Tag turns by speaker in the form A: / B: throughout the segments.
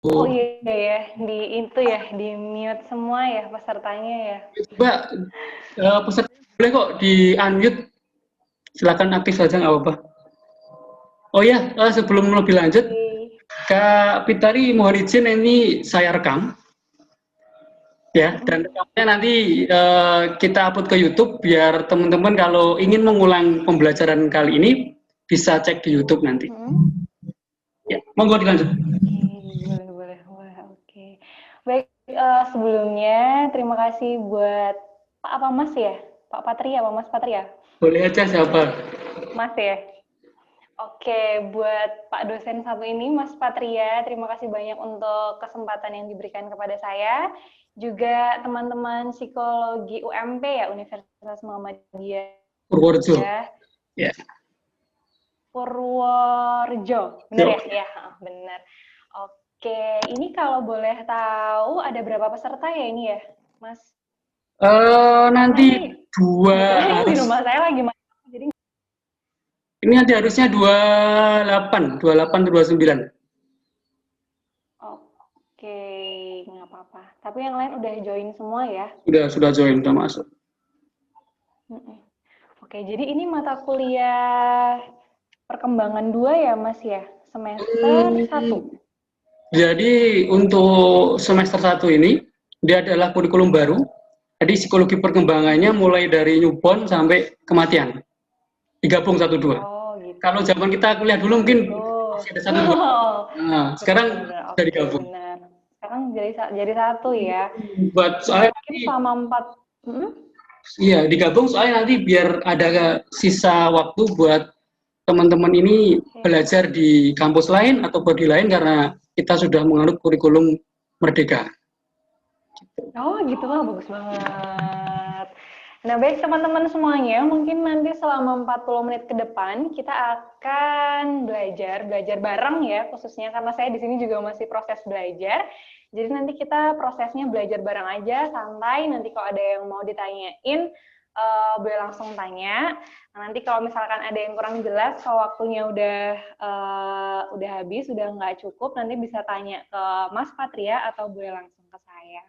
A: Oh iya ya, di mute semua ya pesertanya ya.
B: Mbak, peserta boleh kok di unmute, silakan aktif saja nggak apa-apa. Oh ya, sebelum lebih lanjut,
A: Oke.
B: Kak Pitari mohon izin ini saya rekam ya, dan rekamnya nanti kita upload ke YouTube biar teman-teman kalau ingin mengulang pembelajaran kali ini bisa cek di YouTube nanti. Ya, monggo dilanjut.
A: Oke, boleh. Oke. Baik, sebelumnya terima kasih buat Pak apa Mas ya? Pak Patria, Pak Mas Patria?
B: Boleh aja siapa?
A: Mas ya? Oke, buat Pak dosen satu ini, Mas Patria, terima kasih banyak untuk kesempatan yang diberikan kepada saya. Juga teman-teman psikologi UMP ya, Universitas Muhammadiyah
B: Purworejo. Ya.
A: Purworejo, benar
B: Yo.
A: ya? Ya, benar. Oke, ini kalau boleh tahu ada berapa peserta ya ini ya, Mas? Karena
B: Nanti
A: ini
B: dua
A: kebetulan ini di
B: harus
A: rumah saya lagi masak, jadi
B: ini nanti harusnya 28, 29.
A: oke, nggak apa-apa. Tapi yang lain udah join semua ya?
B: Sudah join, sudah masuk.
A: Oke, jadi ini mata kuliah perkembangan 2 ya, Mas ya? Semester
B: Hmm,
A: 1.
B: jadi untuk semester 1 ini dia adalah kurikulum baru. Jadi psikologi perkembangannya mulai dari newborn sampai kematian. Digabung satu dua.
A: Oh, gitu.
B: Kalau zaman kita kuliah
A: Oh,
B: dulu mungkin
A: gitu.
B: masih ada satu dua. Nah, sekarang
A: Benar-benar.
B: sudah
A: Oke,
B: digabung.
A: benar. Sekarang jadi satu ya.
B: Buat
A: Nah,
B: soalnya
A: mungkin
B: nanti,
A: selama 4. Hmm?
B: iya digabung soalnya nanti biar ada sisa waktu buat teman-teman ini
A: Oke.
B: belajar di kampus lain atau prodi lain karena kita sudah menganut kurikulum merdeka.
A: Oh, gitu lah, bagus banget. Nah, baik teman-teman semuanya, mungkin nanti selama 40 menit ke depan kita akan belajar bareng ya, khususnya karena saya di sini juga masih proses belajar. Jadi nanti kita prosesnya belajar bareng aja, santai. Nanti kalau ada yang mau ditanyain, boleh langsung tanya. Nah, nanti kalau misalkan ada yang kurang jelas, kalau waktunya udah habis, udah nggak cukup, nanti bisa tanya ke Mas Patria atau boleh langsung ke saya.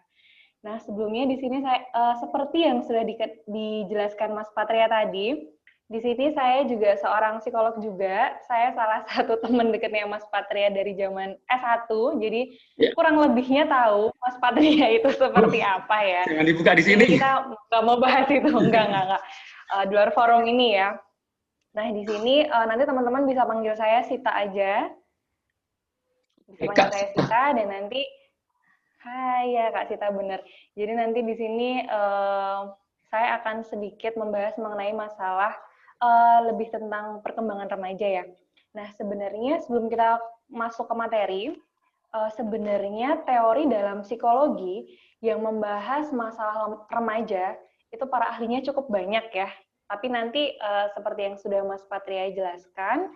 A: Nah, sebelumnya di sini saya seperti yang sudah dijelaskan Mas Patria tadi, di sini saya juga seorang psikolog juga. Saya salah satu teman dekatnya Mas Patria dari zaman S1. Jadi
B: Ya.
A: kurang lebihnya tahu Mas Patria itu seperti apa ya.
B: Jangan dibuka di
A: Jadi
B: sini.
A: kita nggak mau bahas itu, enggak. Di luar forum ini ya. Nah, di sini nanti teman-teman bisa panggil saya Sita aja. Bisa panggil
B: Kak,
A: saya Sita dan nanti hai ya Kak Sita bener. Jadi nanti di sini saya akan sedikit membahas mengenai masalah lebih tentang perkembangan remaja ya. Nah sebenarnya sebelum kita masuk ke materi, sebenarnya teori dalam psikologi yang membahas masalah remaja itu para ahlinya cukup banyak ya. Tapi nanti seperti yang sudah Mas Patria jelaskan,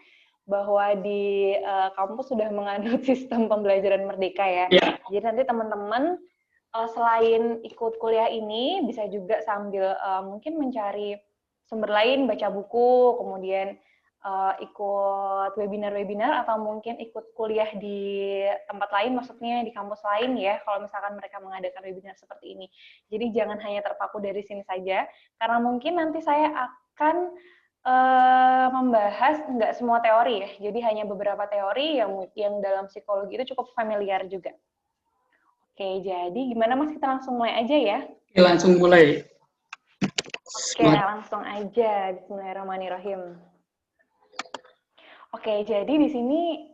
A: bahwa di kampus sudah menganut sistem pembelajaran merdeka ya.
B: ya.
A: Jadi nanti teman-teman selain ikut kuliah ini bisa juga sambil mungkin mencari sumber lain, baca buku, kemudian ikut webinar-webinar atau mungkin ikut kuliah di tempat lain, maksudnya di kampus lain ya, kalau misalkan mereka mengadakan webinar seperti ini. Jadi jangan hanya terpaku dari sini saja, karena mungkin nanti saya akan membahas nggak semua teori ya, jadi hanya beberapa teori yang dalam psikologi itu cukup familiar juga. Oke, jadi gimana Mas, kita langsung mulai aja ya?
B: Oke, langsung mulai.
A: Oke, langsung aja. Bismillahirrahmanirrahim. Oke, jadi di sini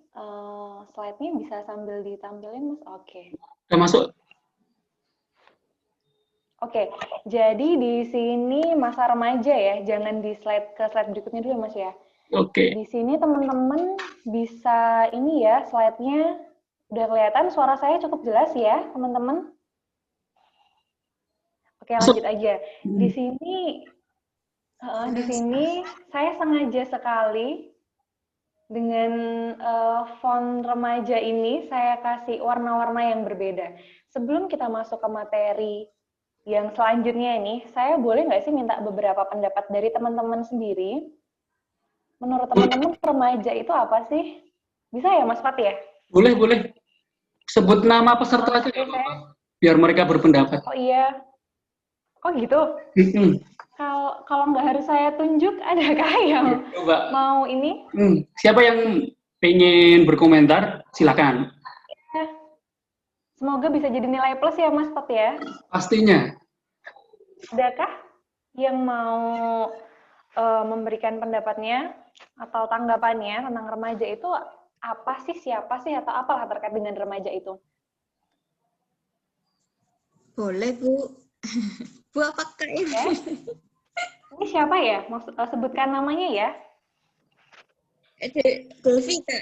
A: slide-nya bisa sambil ditampilin Mas? Oke.
B: Udah masuk?
A: Oke, jadi di sini masa remaja ya, jangan di slide berikutnya dulu Mas ya.
B: Oke.
A: Di sini teman-teman bisa ini ya, slide-nya udah kelihatan, suara saya cukup jelas ya, teman-teman? Oke,
B: Masuk.
A: lanjut aja. Di sini saya sengaja sekali dengan font remaja ini saya kasih warna-warna yang berbeda. Sebelum kita masuk ke materi yang selanjutnya ini, saya boleh nggak sih minta beberapa pendapat dari teman-teman sendiri? Menurut teman-teman remaja itu apa sih? Bisa ya Mas Fat ya?
B: Boleh. sebut nama peserta aja
A: Oke,
B: nggak apa-apa, biar mereka berpendapat.
A: oh iya, oh gitu. Kalau nggak harus saya tunjuk, adakah yang
B: Coba,
A: mau ini?
B: siapa yang pengen berkomentar, silakan.
A: Ya, semoga bisa jadi nilai plus ya Mas Tot ya.
B: Pastinya.
A: Adakah yang mau memberikan pendapatnya atau tanggapannya tentang remaja itu apa sih, siapa sih, atau apalah terkait dengan remaja itu?
C: Boleh, Bu. Bu, apakah ini?
A: Ya. Ini siapa ya? Sebutkan namanya ya.
C: Delvika.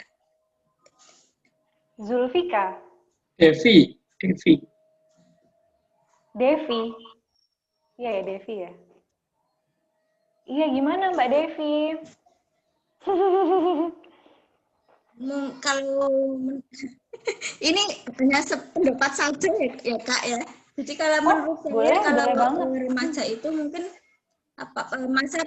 A: Zulfika.
B: Devi.
A: Devi. Iya ya, Devi ya. Iya, gimana Mbak Devi?
C: Kalau ini hanya sependapat saja ya Kak ya. Jadi kalau menurut saya kalau remaja itu mungkin masa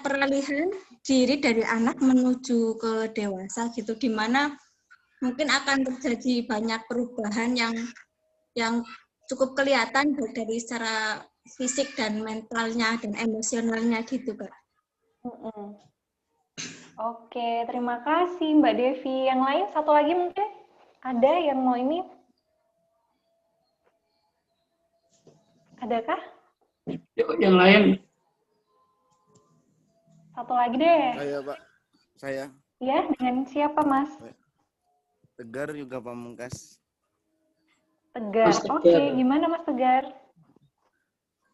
C: peralihan diri dari anak menuju ke dewasa gitu, di mana mungkin akan terjadi banyak perubahan yang cukup kelihatan dari secara fisik dan mentalnya dan emosionalnya gitu Kak.
A: Oke, terima kasih Mbak Devi. Yang lain satu lagi mungkin ada yang mau ini? Adakah?
B: Yuk, yang lain.
A: Satu lagi deh.
D: Saya Pak. Saya.
A: Ya, dengan siapa Mas?
D: Tegar juga Pamungkas.
A: Tegar. Oke, gimana Mas Tegar?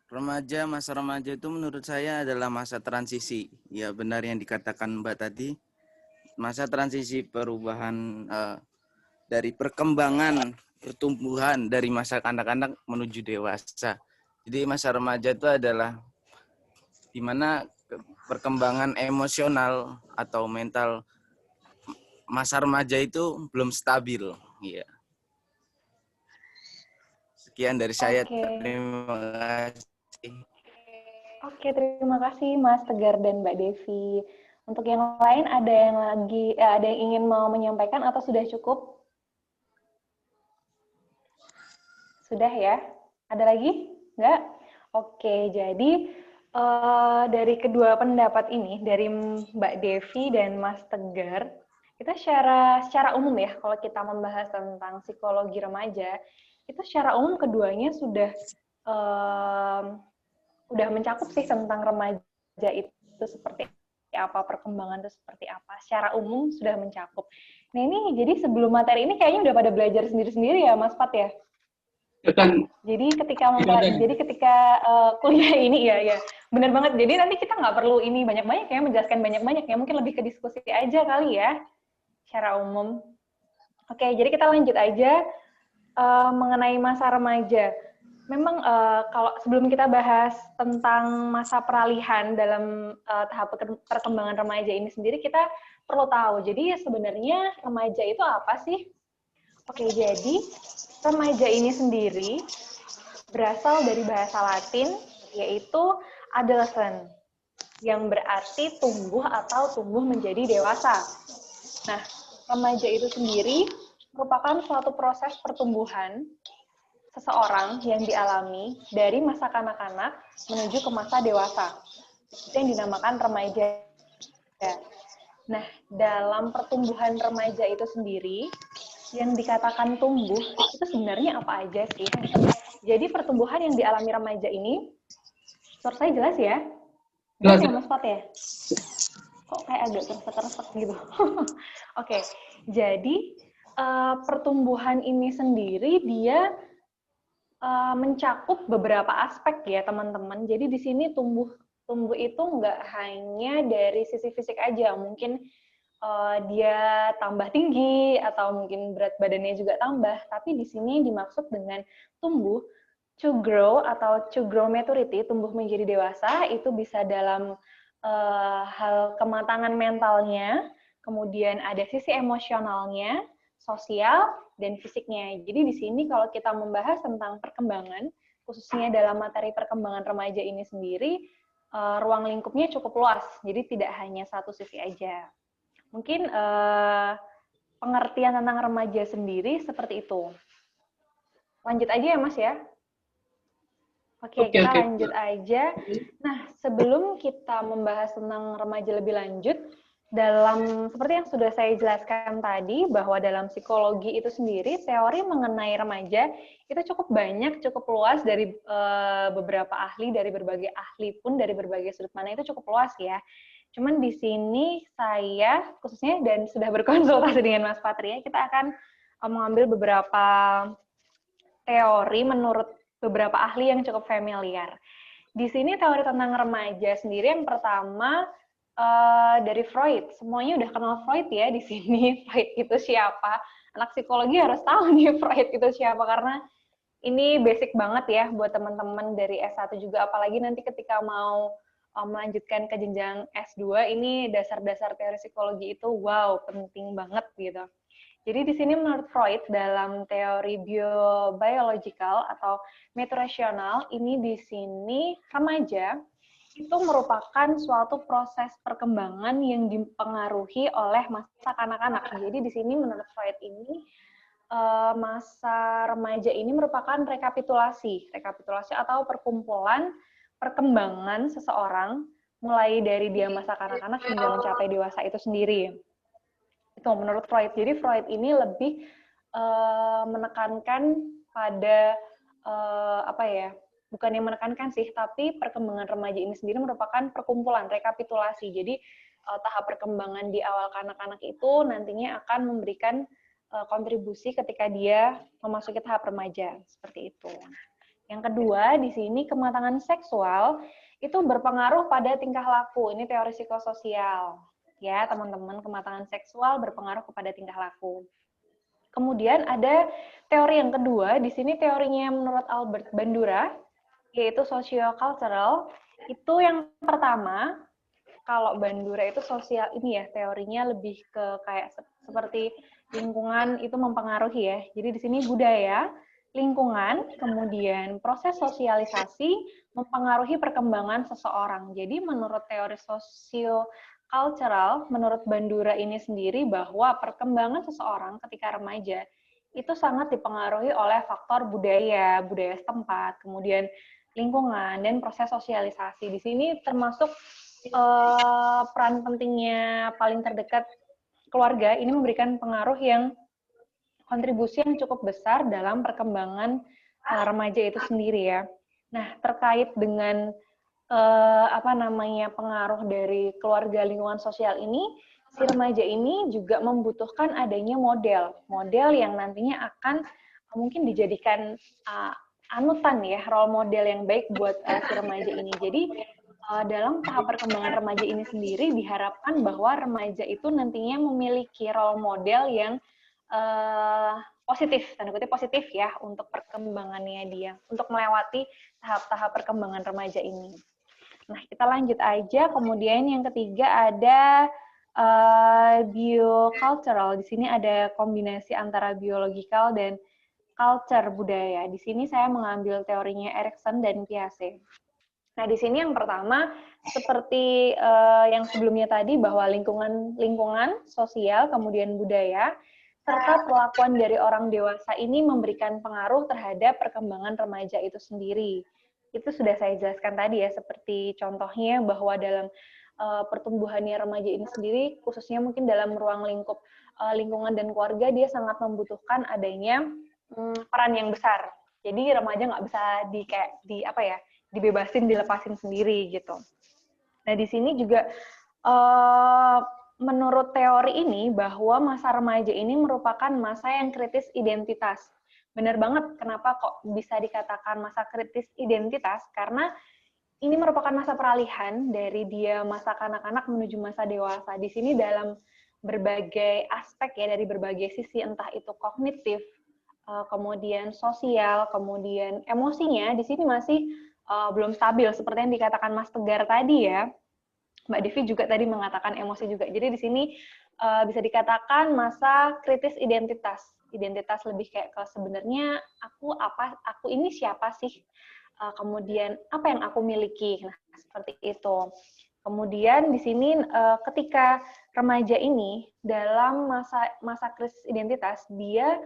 D: Masa remaja itu menurut saya adalah masa transisi. Ya benar yang dikatakan Mbak tadi. Masa transisi perubahan dari perkembangan, pertumbuhan dari masa anak-anak menuju dewasa. Jadi masa remaja itu adalah di mana perkembangan emosional atau mental masa remaja itu belum stabil. Iya. Sekian dari saya. Terima kasih.
A: Oke, terima kasih Mas Tegar dan Mbak Devi. Untuk yang lain ada yang ingin mau menyampaikan atau sudah cukup? Sudah ya? Ada lagi? Enggak? Oke, jadi dari kedua pendapat ini, dari Mbak Devi dan Mas Tegar, kita secara umum ya, kalau kita membahas tentang psikologi remaja, itu secara umum keduanya sudah mencakup sih tentang remaja itu seperti apa, perkembangan itu seperti apa. Secara umum sudah mencakup. Nah ini jadi sebelum materi ini kayaknya udah pada belajar sendiri-sendiri ya Mas Pat ya? Jadi ketika kuliah ini ya benar banget. Jadi nanti kita nggak perlu ini banyak-banyak ya, menjelaskan banyak-banyak ya, mungkin lebih ke diskusi aja kali ya secara umum. Oke, jadi kita lanjut aja mengenai masa remaja. Memang kalau sebelum kita bahas tentang masa peralihan dalam tahap perkembangan remaja ini sendiri, kita perlu tahu. Jadi sebenarnya remaja itu apa sih? Oke, jadi remaja ini sendiri berasal dari bahasa Latin, yaitu adolescent, yang berarti tumbuh atau tumbuh menjadi dewasa. Nah, remaja itu sendiri merupakan suatu proses pertumbuhan seseorang yang dialami dari masa kanak-kanak menuju ke masa dewasa. Itu yang dinamakan remaja. Nah, dalam pertumbuhan remaja itu sendiri, yang dikatakan tumbuh, itu sebenarnya apa aja sih? Jadi pertumbuhan yang dialami remaja ini, suara saya jelas ya? Jelas ya, Mas Pat ya? Kok kayak agak keresek-keresek gitu. Oke, jadi pertumbuhan ini sendiri, dia mencakup beberapa aspek ya teman-teman. Jadi di sini tumbuh itu nggak hanya dari sisi fisik aja, mungkin dia tambah tinggi atau mungkin berat badannya juga tambah. Tapi di sini dimaksud dengan tumbuh to grow atau to grow maturity, tumbuh menjadi dewasa, itu bisa dalam hal kematangan mentalnya, kemudian ada sisi emosionalnya, sosial, dan fisiknya. Jadi di sini kalau kita membahas tentang perkembangan, khususnya dalam materi perkembangan remaja ini sendiri, ruang lingkupnya cukup luas, jadi tidak hanya satu sisi aja. Mungkin pengertian tentang remaja sendiri seperti itu. Lanjut aja ya Mas ya. Oke, kita
B: Oke.
A: lanjut aja. Nah, sebelum kita membahas tentang remaja lebih lanjut, seperti yang sudah saya jelaskan tadi, bahwa dalam psikologi itu sendiri, teori mengenai remaja itu cukup banyak, cukup luas dari beberapa ahli, dari berbagai ahli pun, dari berbagai sudut pandang itu cukup luas ya. Cuman di sini saya, khususnya dan sudah berkonsultasi dengan Mas Patria, kita akan mengambil beberapa teori menurut beberapa ahli yang cukup familiar. Di sini teori tentang remaja sendiri yang pertama dari Freud. Semuanya udah kenal Freud ya di sini. Freud itu siapa? Anak psikologi harus tahu nih Freud itu siapa karena ini basic banget ya buat teman-teman dari S1 juga, apalagi nanti ketika mau melanjutkan ke jenjang S2, ini dasar-dasar teori psikologi itu wow, penting banget gitu. Jadi di sini menurut Freud dalam teori biobiological atau metode rasional, ini di sini remaja itu merupakan suatu proses perkembangan yang dipengaruhi oleh masa kanak-kanak. Jadi di sini menurut Freud ini masa remaja ini merupakan rekapitulasi atau perkumpulan perkembangan seseorang mulai dari dia masa kanak-kanak hingga mencapai dewasa itu sendiri. Itu menurut Freud. Jadi Freud ini lebih menekankan pada bukan yang menekankan sih, tapi perkembangan remaja ini sendiri merupakan perkumpulan, rekapitulasi. Jadi tahap perkembangan di awal kanak-kanak itu nantinya akan memberikan kontribusi ketika dia memasuki tahap remaja, seperti itu. Yang kedua, di sini kematangan seksual itu berpengaruh pada tingkah laku. Ini teori psikososial. Ya, teman-teman, kematangan seksual berpengaruh kepada tingkah laku. Kemudian ada teori yang kedua, di sini teorinya menurut Albert Bandura, yaitu socio-cultural. Itu yang pertama, kalau Bandura itu sosial ini ya, teorinya lebih ke kayak seperti lingkungan itu mempengaruhi ya. Jadi di sini budaya, lingkungan, kemudian proses sosialisasi mempengaruhi perkembangan seseorang. Jadi menurut teori socio-cultural, menurut Bandura ini sendiri bahwa perkembangan seseorang ketika remaja itu sangat dipengaruhi oleh faktor budaya setempat, kemudian lingkungan, dan proses sosialisasi. Di sini termasuk peran pentingnya paling terdekat keluarga ini memberikan pengaruh yang kontribusi yang cukup besar dalam perkembangan remaja itu sendiri ya. Nah, terkait dengan pengaruh dari keluarga lingkungan sosial ini, si remaja ini juga membutuhkan adanya model yang nantinya akan mungkin dijadikan anutan ya, role model yang baik buat si remaja ini. Jadi dalam tahap perkembangan remaja ini sendiri diharapkan bahwa remaja itu nantinya memiliki role model yang positif, tanda kutip positif ya, untuk perkembangannya dia, untuk melewati tahap-tahap perkembangan remaja ini. Nah, kita lanjut aja. Kemudian yang ketiga ada biocultural. Di sini ada kombinasi antara biological dan culture budaya. Di sini saya mengambil teorinya Erikson dan Piaget. Nah, di sini yang pertama seperti yang sebelumnya tadi bahwa lingkungan sosial, kemudian budaya, serta perlakuan dari orang dewasa ini memberikan pengaruh terhadap perkembangan remaja itu sendiri. Itu sudah saya jelaskan tadi ya, seperti contohnya bahwa dalam pertumbuhannya remaja ini sendiri, khususnya mungkin dalam ruang lingkup lingkungan dan keluarga, dia sangat membutuhkan adanya peran yang besar. Jadi remaja nggak bisa dibebasin, dilepasin sendiri gitu. Nah, di sini juga menurut teori ini bahwa masa remaja ini merupakan masa yang kritis identitas. Benar banget, kenapa kok bisa dikatakan masa kritis identitas? Karena ini merupakan masa peralihan dari dia masa kanak-kanak menuju masa dewasa. Di sini dalam berbagai aspek ya, dari berbagai sisi, entah itu kognitif, kemudian sosial, kemudian emosinya, di sini masih belum stabil, seperti yang dikatakan Mas Tegar tadi ya. Mbak Devi juga tadi mengatakan emosi juga. Jadi di sini bisa dikatakan masa kritis identitas. Identitas lebih kayak ke sebenarnya aku ini siapa sih? Kemudian apa yang aku miliki? Nah, seperti itu. Kemudian di sini ketika remaja ini dalam masa krisis identitas, dia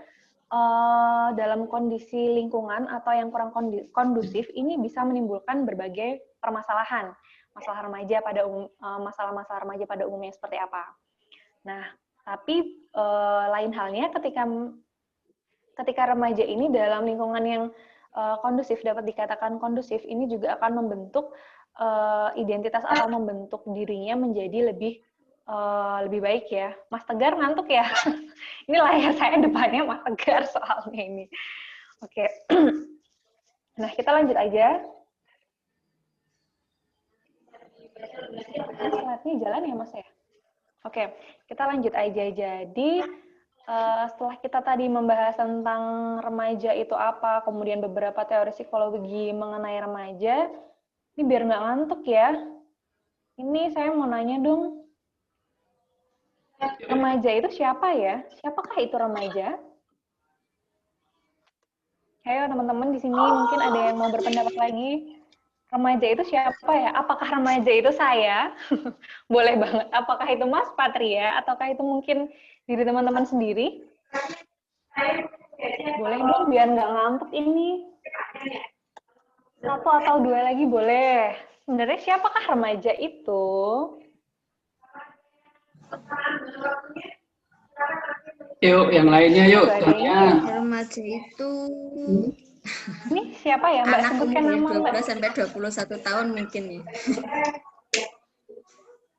A: dalam kondisi lingkungan atau yang kurang kondusif ini bisa menimbulkan berbagai permasalahan. Masalah remaja pada masalah-masalah remaja pada umumnya seperti apa. Nah, tapi lain halnya ketika remaja ini dalam lingkungan yang kondusif, dapat dikatakan kondusif, ini juga akan membentuk identitas atau membentuk dirinya menjadi lebih baik ya. Mas Tegar ngantuk ya? Ini layar saya depannya Mas Tegar soalnya ini. Oke. Nah, kita lanjut aja. Slide-nya jalan ya Mas ya? Oke, kita lanjut aja. Jadi, setelah kita tadi membahas tentang remaja itu apa, kemudian beberapa teori psikologi mengenai remaja, ini biar nggak ngantuk ya. Ini saya mau nanya dong, remaja itu siapa ya? Siapakah itu remaja? Ayo teman-teman di sini mungkin ada yang mau berpendapat lagi. Remaja itu siapa ya? Apakah remaja itu saya? Boleh banget. Apakah itu Mas Patria? Ataukah itu mungkin diri teman-teman sendiri? Boleh dong, biar nggak ngantuk ini. Satu atau dua lagi boleh. Sebenarnya siapakah remaja itu?
B: Yuk, yang lainnya yuk.
C: Remaja itu
A: Ini siapa ya Mbak?
C: anak
A: Sebutkan
C: umur
A: nama Mbak.
C: 12 sampai 21 tahun mungkin ya.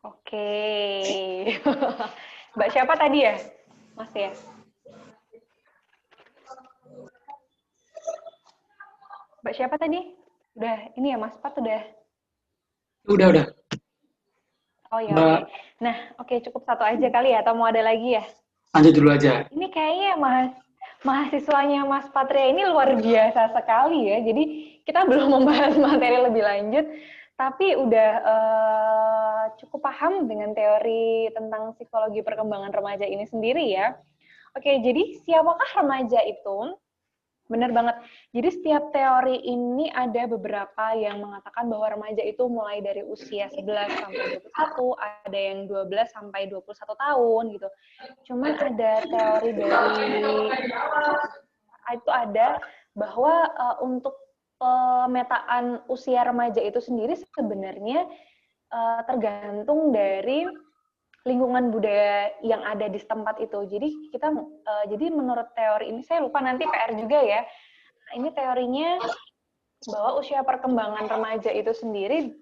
A: Oke. Mbak siapa tadi ya? Mas ya? Mbak siapa tadi? Udah, ini ya Mas Pat udah.
B: Udah.
A: Oh ya, oke. Nah, oke, cukup satu aja kali ya, atau mau ada lagi ya?
B: Lanjut dulu aja.
A: Ini kayaknya mahasiswanya Mas Patria ini luar biasa sekali ya. Jadi kita belum membahas materi lebih lanjut, tapi udah cukup paham dengan teori tentang psikologi perkembangan remaja ini sendiri ya. Oke, jadi siapakah remaja itu? Benar banget. Jadi setiap teori ini ada beberapa yang mengatakan bahwa remaja itu mulai dari usia 11 sampai 21, ada yang 12 sampai 21 tahun gitu. Cuman ada teori itu ada bahwa untuk pemetaan usia remaja itu sendiri sebenarnya tergantung dari lingkungan budaya yang ada di setempat itu. Jadi jadi menurut teori ini, saya lupa nanti PR juga ya. Nah, ini teorinya bahwa usia perkembangan remaja itu sendiri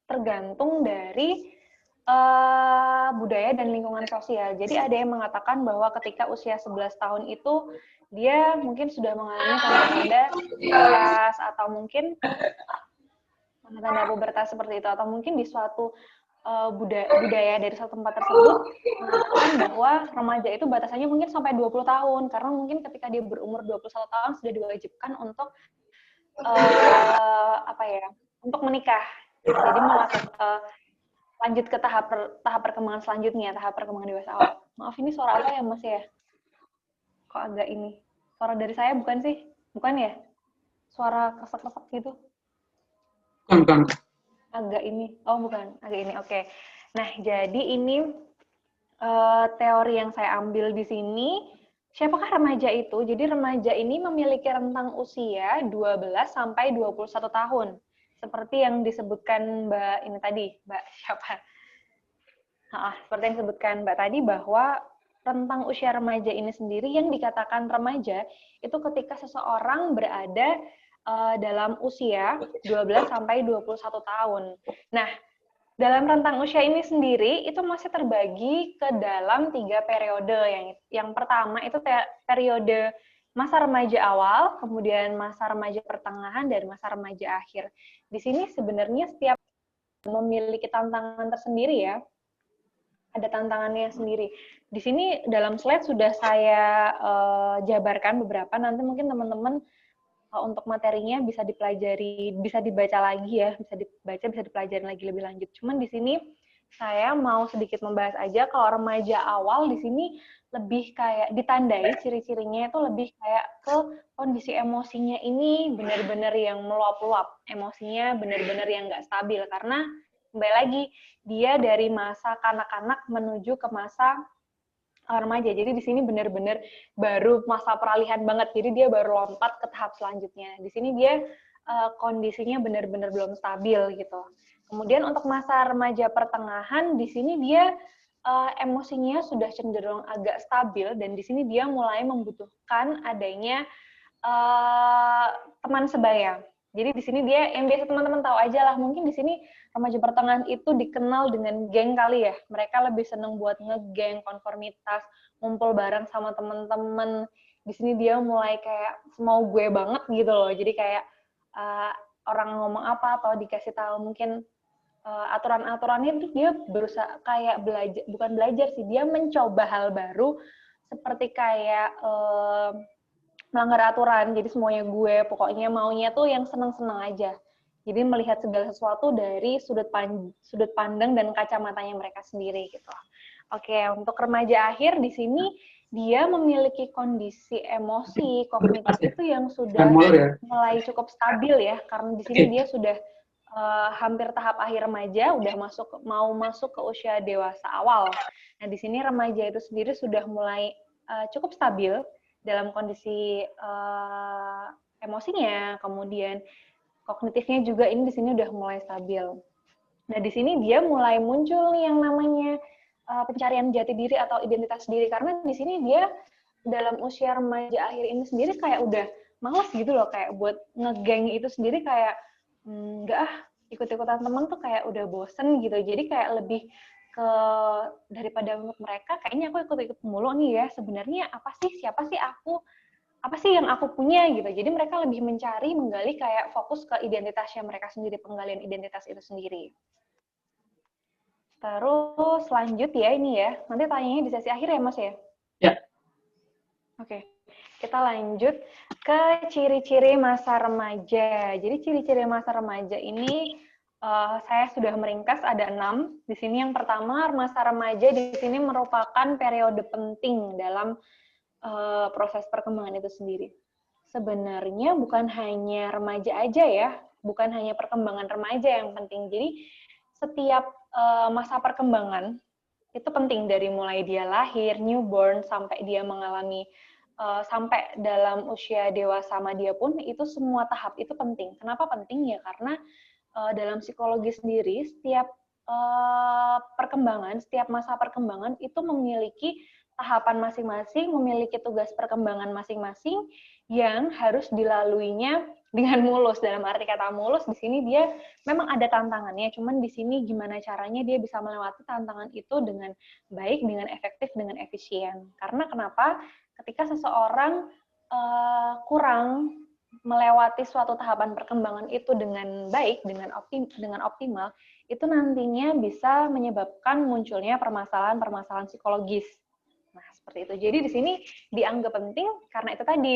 A: tergantung dari budaya dan lingkungan sosial. Jadi ada yang mengatakan bahwa ketika usia 11 tahun itu dia mungkin sudah mengalami tanda-tanda pubertas atau mungkin tanda-tanda pubertas seperti itu, atau mungkin di suatu budaya dari satu tempat tersebut mengatakan bahwa remaja itu batasannya mungkin sampai 20 tahun, karena mungkin ketika dia berumur 21 tahun sudah diwajibkan untuk untuk menikah. Jadi lanjut ke tahap perkembangan selanjutnya, tahap perkembangan dewasa awal. Maaf, ini suara apa ya Mas ya? Kok agak ini? Suara dari saya bukan sih? Bukan ya? Suara kesek-kesek gitu?
B: Bukan.
A: Agak ini, bukan, agak ini, oke. Nah, jadi ini teori yang saya ambil di sini. Siapakah remaja itu? Jadi remaja ini memiliki rentang usia 12 sampai 21 tahun. Seperti yang disebutkan Mbak ini tadi, Mbak siapa? Seperti yang disebutkan Mbak tadi, bahwa rentang usia remaja ini sendiri yang dikatakan remaja itu ketika seseorang berada dalam usia 12 sampai 21 tahun. Nah, dalam rentang usia ini sendiri itu masih terbagi ke dalam 3 periode. Yang pertama itu periode masa remaja awal, kemudian masa remaja pertengahan, dan masa remaja akhir. Di sini sebenarnya setiap memiliki tantangan tersendiri ya. Ada tantangannya sendiri. Di sini dalam slide sudah saya jabarkan beberapa, nanti mungkin teman-teman untuk materinya bisa dipelajari, bisa dibaca lagi ya, bisa dipelajari lagi lebih lanjut. Cuman di sini saya mau sedikit membahas aja kalau remaja awal di sini lebih kayak ditandai ciri-cirinya itu lebih kayak ke kondisi emosinya ini benar-benar yang meluap-luap, emosinya benar-benar yang nggak stabil, karena kembali lagi dia dari masa kanak-kanak menuju ke masa remaja. Jadi di sini benar-benar baru masa peralihan banget. Jadi dia baru lompat ke tahap selanjutnya. Di sini dia kondisinya benar-benar belum stabil gitu. Kemudian untuk masa remaja pertengahan, di sini dia emosinya sudah cenderung agak stabil dan di sini dia mulai membutuhkan adanya teman sebaya. Jadi di sini dia yang biasa teman-teman tahu aja lah, mungkin di sini remaja pertengahan itu dikenal dengan geng kali ya. Mereka lebih seneng buat ngegeng, konformitas, ngumpul bareng sama teman-teman. Di sini dia mulai kayak mau gue banget gitu loh. Jadi kayak orang ngomong apa atau dikasih tahu mungkin aturan-aturannya itu dia berusaha kayak belajar, bukan belajar sih, dia mencoba hal baru seperti kayak melanggar aturan, jadi semuanya gue, pokoknya maunya tuh yang seneng-seneng aja. Jadi melihat segala sesuatu dari sudut pandang dan kacamatanya mereka sendiri gitu. Oke, untuk remaja akhir di sini dia memiliki kondisi emosi kognitif itu yang sudah mulai cukup stabil ya, karena di sini dia sudah hampir tahap akhir remaja, udah mau masuk ke usia dewasa awal. Nah, di sini remaja itu sendiri sudah mulai cukup stabil dalam kondisi emosinya, kemudian kognitifnya juga ini di sini udah mulai stabil. Nah, di sini dia mulai muncul nih yang namanya pencarian jati diri atau identitas diri, karena di sini dia dalam usia remaja akhir ini sendiri kayak udah males gitu loh, kayak buat ngegeng itu sendiri kayak enggak ikut-ikutan temen tuh kayak udah bosen gitu, jadi kayak lebih ke daripada menurut mereka kayaknya aku ikut-ikut mulu nih ya, sebenarnya apa sih, siapa sih aku, apa sih yang aku punya gitu. Jadi mereka lebih menggali kayak fokus ke identitasnya mereka sendiri, penggalian identitas itu sendiri. Terus lanjut ya ini ya, nanti tanyanya di sesi akhir ya Mas ya?
B: Ya.
A: Oke, kita lanjut ke ciri-ciri masa remaja. Jadi ciri-ciri masa remaja ini saya sudah meringkas ada 6. Di sini yang pertama, masa remaja di sini merupakan periode penting dalam proses perkembangan itu sendiri. Sebenarnya bukan hanya remaja aja ya, bukan hanya perkembangan remaja yang penting. Jadi setiap masa perkembangan itu penting, dari mulai dia lahir, newborn, sampai dia mengalami sampai dalam usia dewasa dia pun itu semua tahap itu penting. Kenapa penting ya? Karena dalam psikologi sendiri setiap perkembangan, setiap masa perkembangan itu memiliki tahapan masing-masing, memiliki tugas perkembangan masing-masing yang harus dilaluinya dengan mulus. Dalam arti kata mulus, di sini dia memang ada tantangannya, cuman di sini gimana caranya dia bisa melewati tantangan itu dengan baik, dengan efektif, dengan efisien. Karena kenapa? Ketika seseorang kurang melewati suatu tahapan perkembangan itu dengan baik, dengan optimal, itu nantinya bisa menyebabkan munculnya permasalahan-permasalahan psikologis. Nah, seperti itu. Jadi di sini dianggap penting karena itu tadi.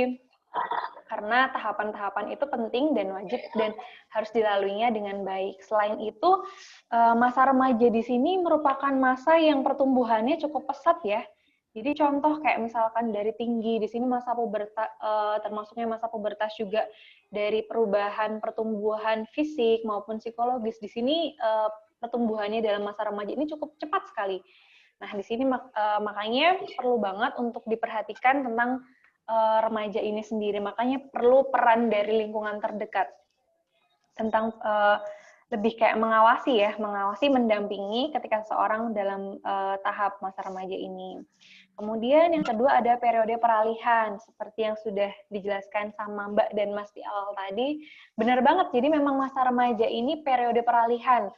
A: Karena tahapan-tahapan itu penting dan wajib dan harus dilaluinya dengan baik. Selain itu, masa remaja di sini merupakan masa yang pertumbuhannya cukup pesat ya. Jadi contoh kayak misalkan dari tinggi, di sini masa pubertas, termasuknya masa pubertas juga, dari perubahan pertumbuhan fisik maupun psikologis. Di sini pertumbuhannya dalam masa remaja ini cukup cepat sekali. Nah, di sini makanya perlu banget untuk diperhatikan tentang remaja ini sendiri. Makanya perlu peran dari lingkungan terdekat tentang lebih kayak mengawasi, mendampingi ketika seseorang dalam tahap masa remaja ini. Kemudian yang kedua ada periode peralihan, seperti yang sudah dijelaskan sama Mbak dan Mas di awal tadi. Benar banget, jadi memang masa remaja ini periode peralihan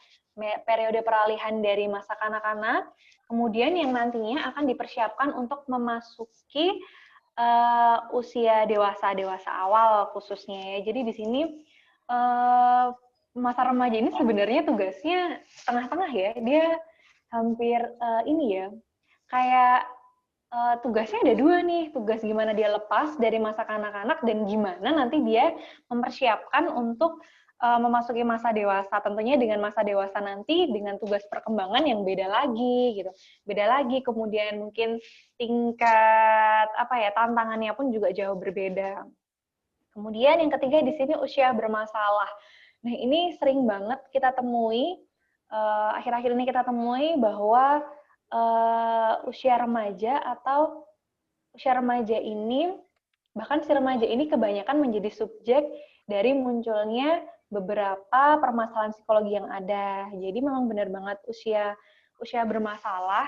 A: dari masa kanak-kanak, kemudian yang nantinya akan dipersiapkan untuk memasuki usia dewasa awal khususnya ya. Jadi di sini masa remaja ini sebenarnya tugasnya tengah-tengah ya, dia hampir kayak tugasnya ada 2 nih, tugas gimana dia lepas dari masa kanak-kanak dan gimana nanti dia mempersiapkan untuk memasuki masa dewasa. Tentunya dengan masa dewasa nanti dengan tugas perkembangan yang beda lagi gitu. Beda lagi, kemudian mungkin tingkat tantangannya pun juga jauh berbeda. Kemudian yang ketiga di sini usia bermasalah. Nah, ini sering banget kita temui akhir-akhir ini kita temui bahwa usia remaja atau usia remaja ini, bahkan si remaja ini kebanyakan menjadi subjek dari munculnya beberapa permasalahan psikologi yang ada. Jadi memang benar banget usia bermasalah.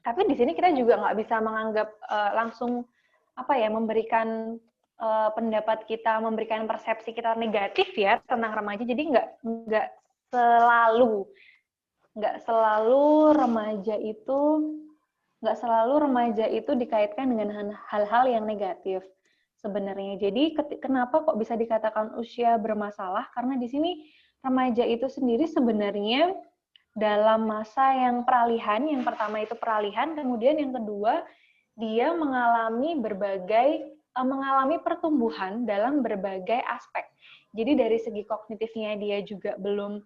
A: Tapi di sini kita juga nggak bisa menganggap langsung memberikan pendapat kita, memberikan persepsi kita negatif ya tentang remaja. Jadi nggak selalu remaja itu dikaitkan dengan hal-hal yang negatif sebenarnya. Jadi kenapa kok bisa dikatakan usia bermasalah? Karena di sini remaja itu sendiri sebenarnya dalam masa yang peralihan. Yang pertama itu peralihan, kemudian yang kedua dia mengalami pertumbuhan dalam berbagai aspek. Jadi dari segi kognitifnya dia juga belum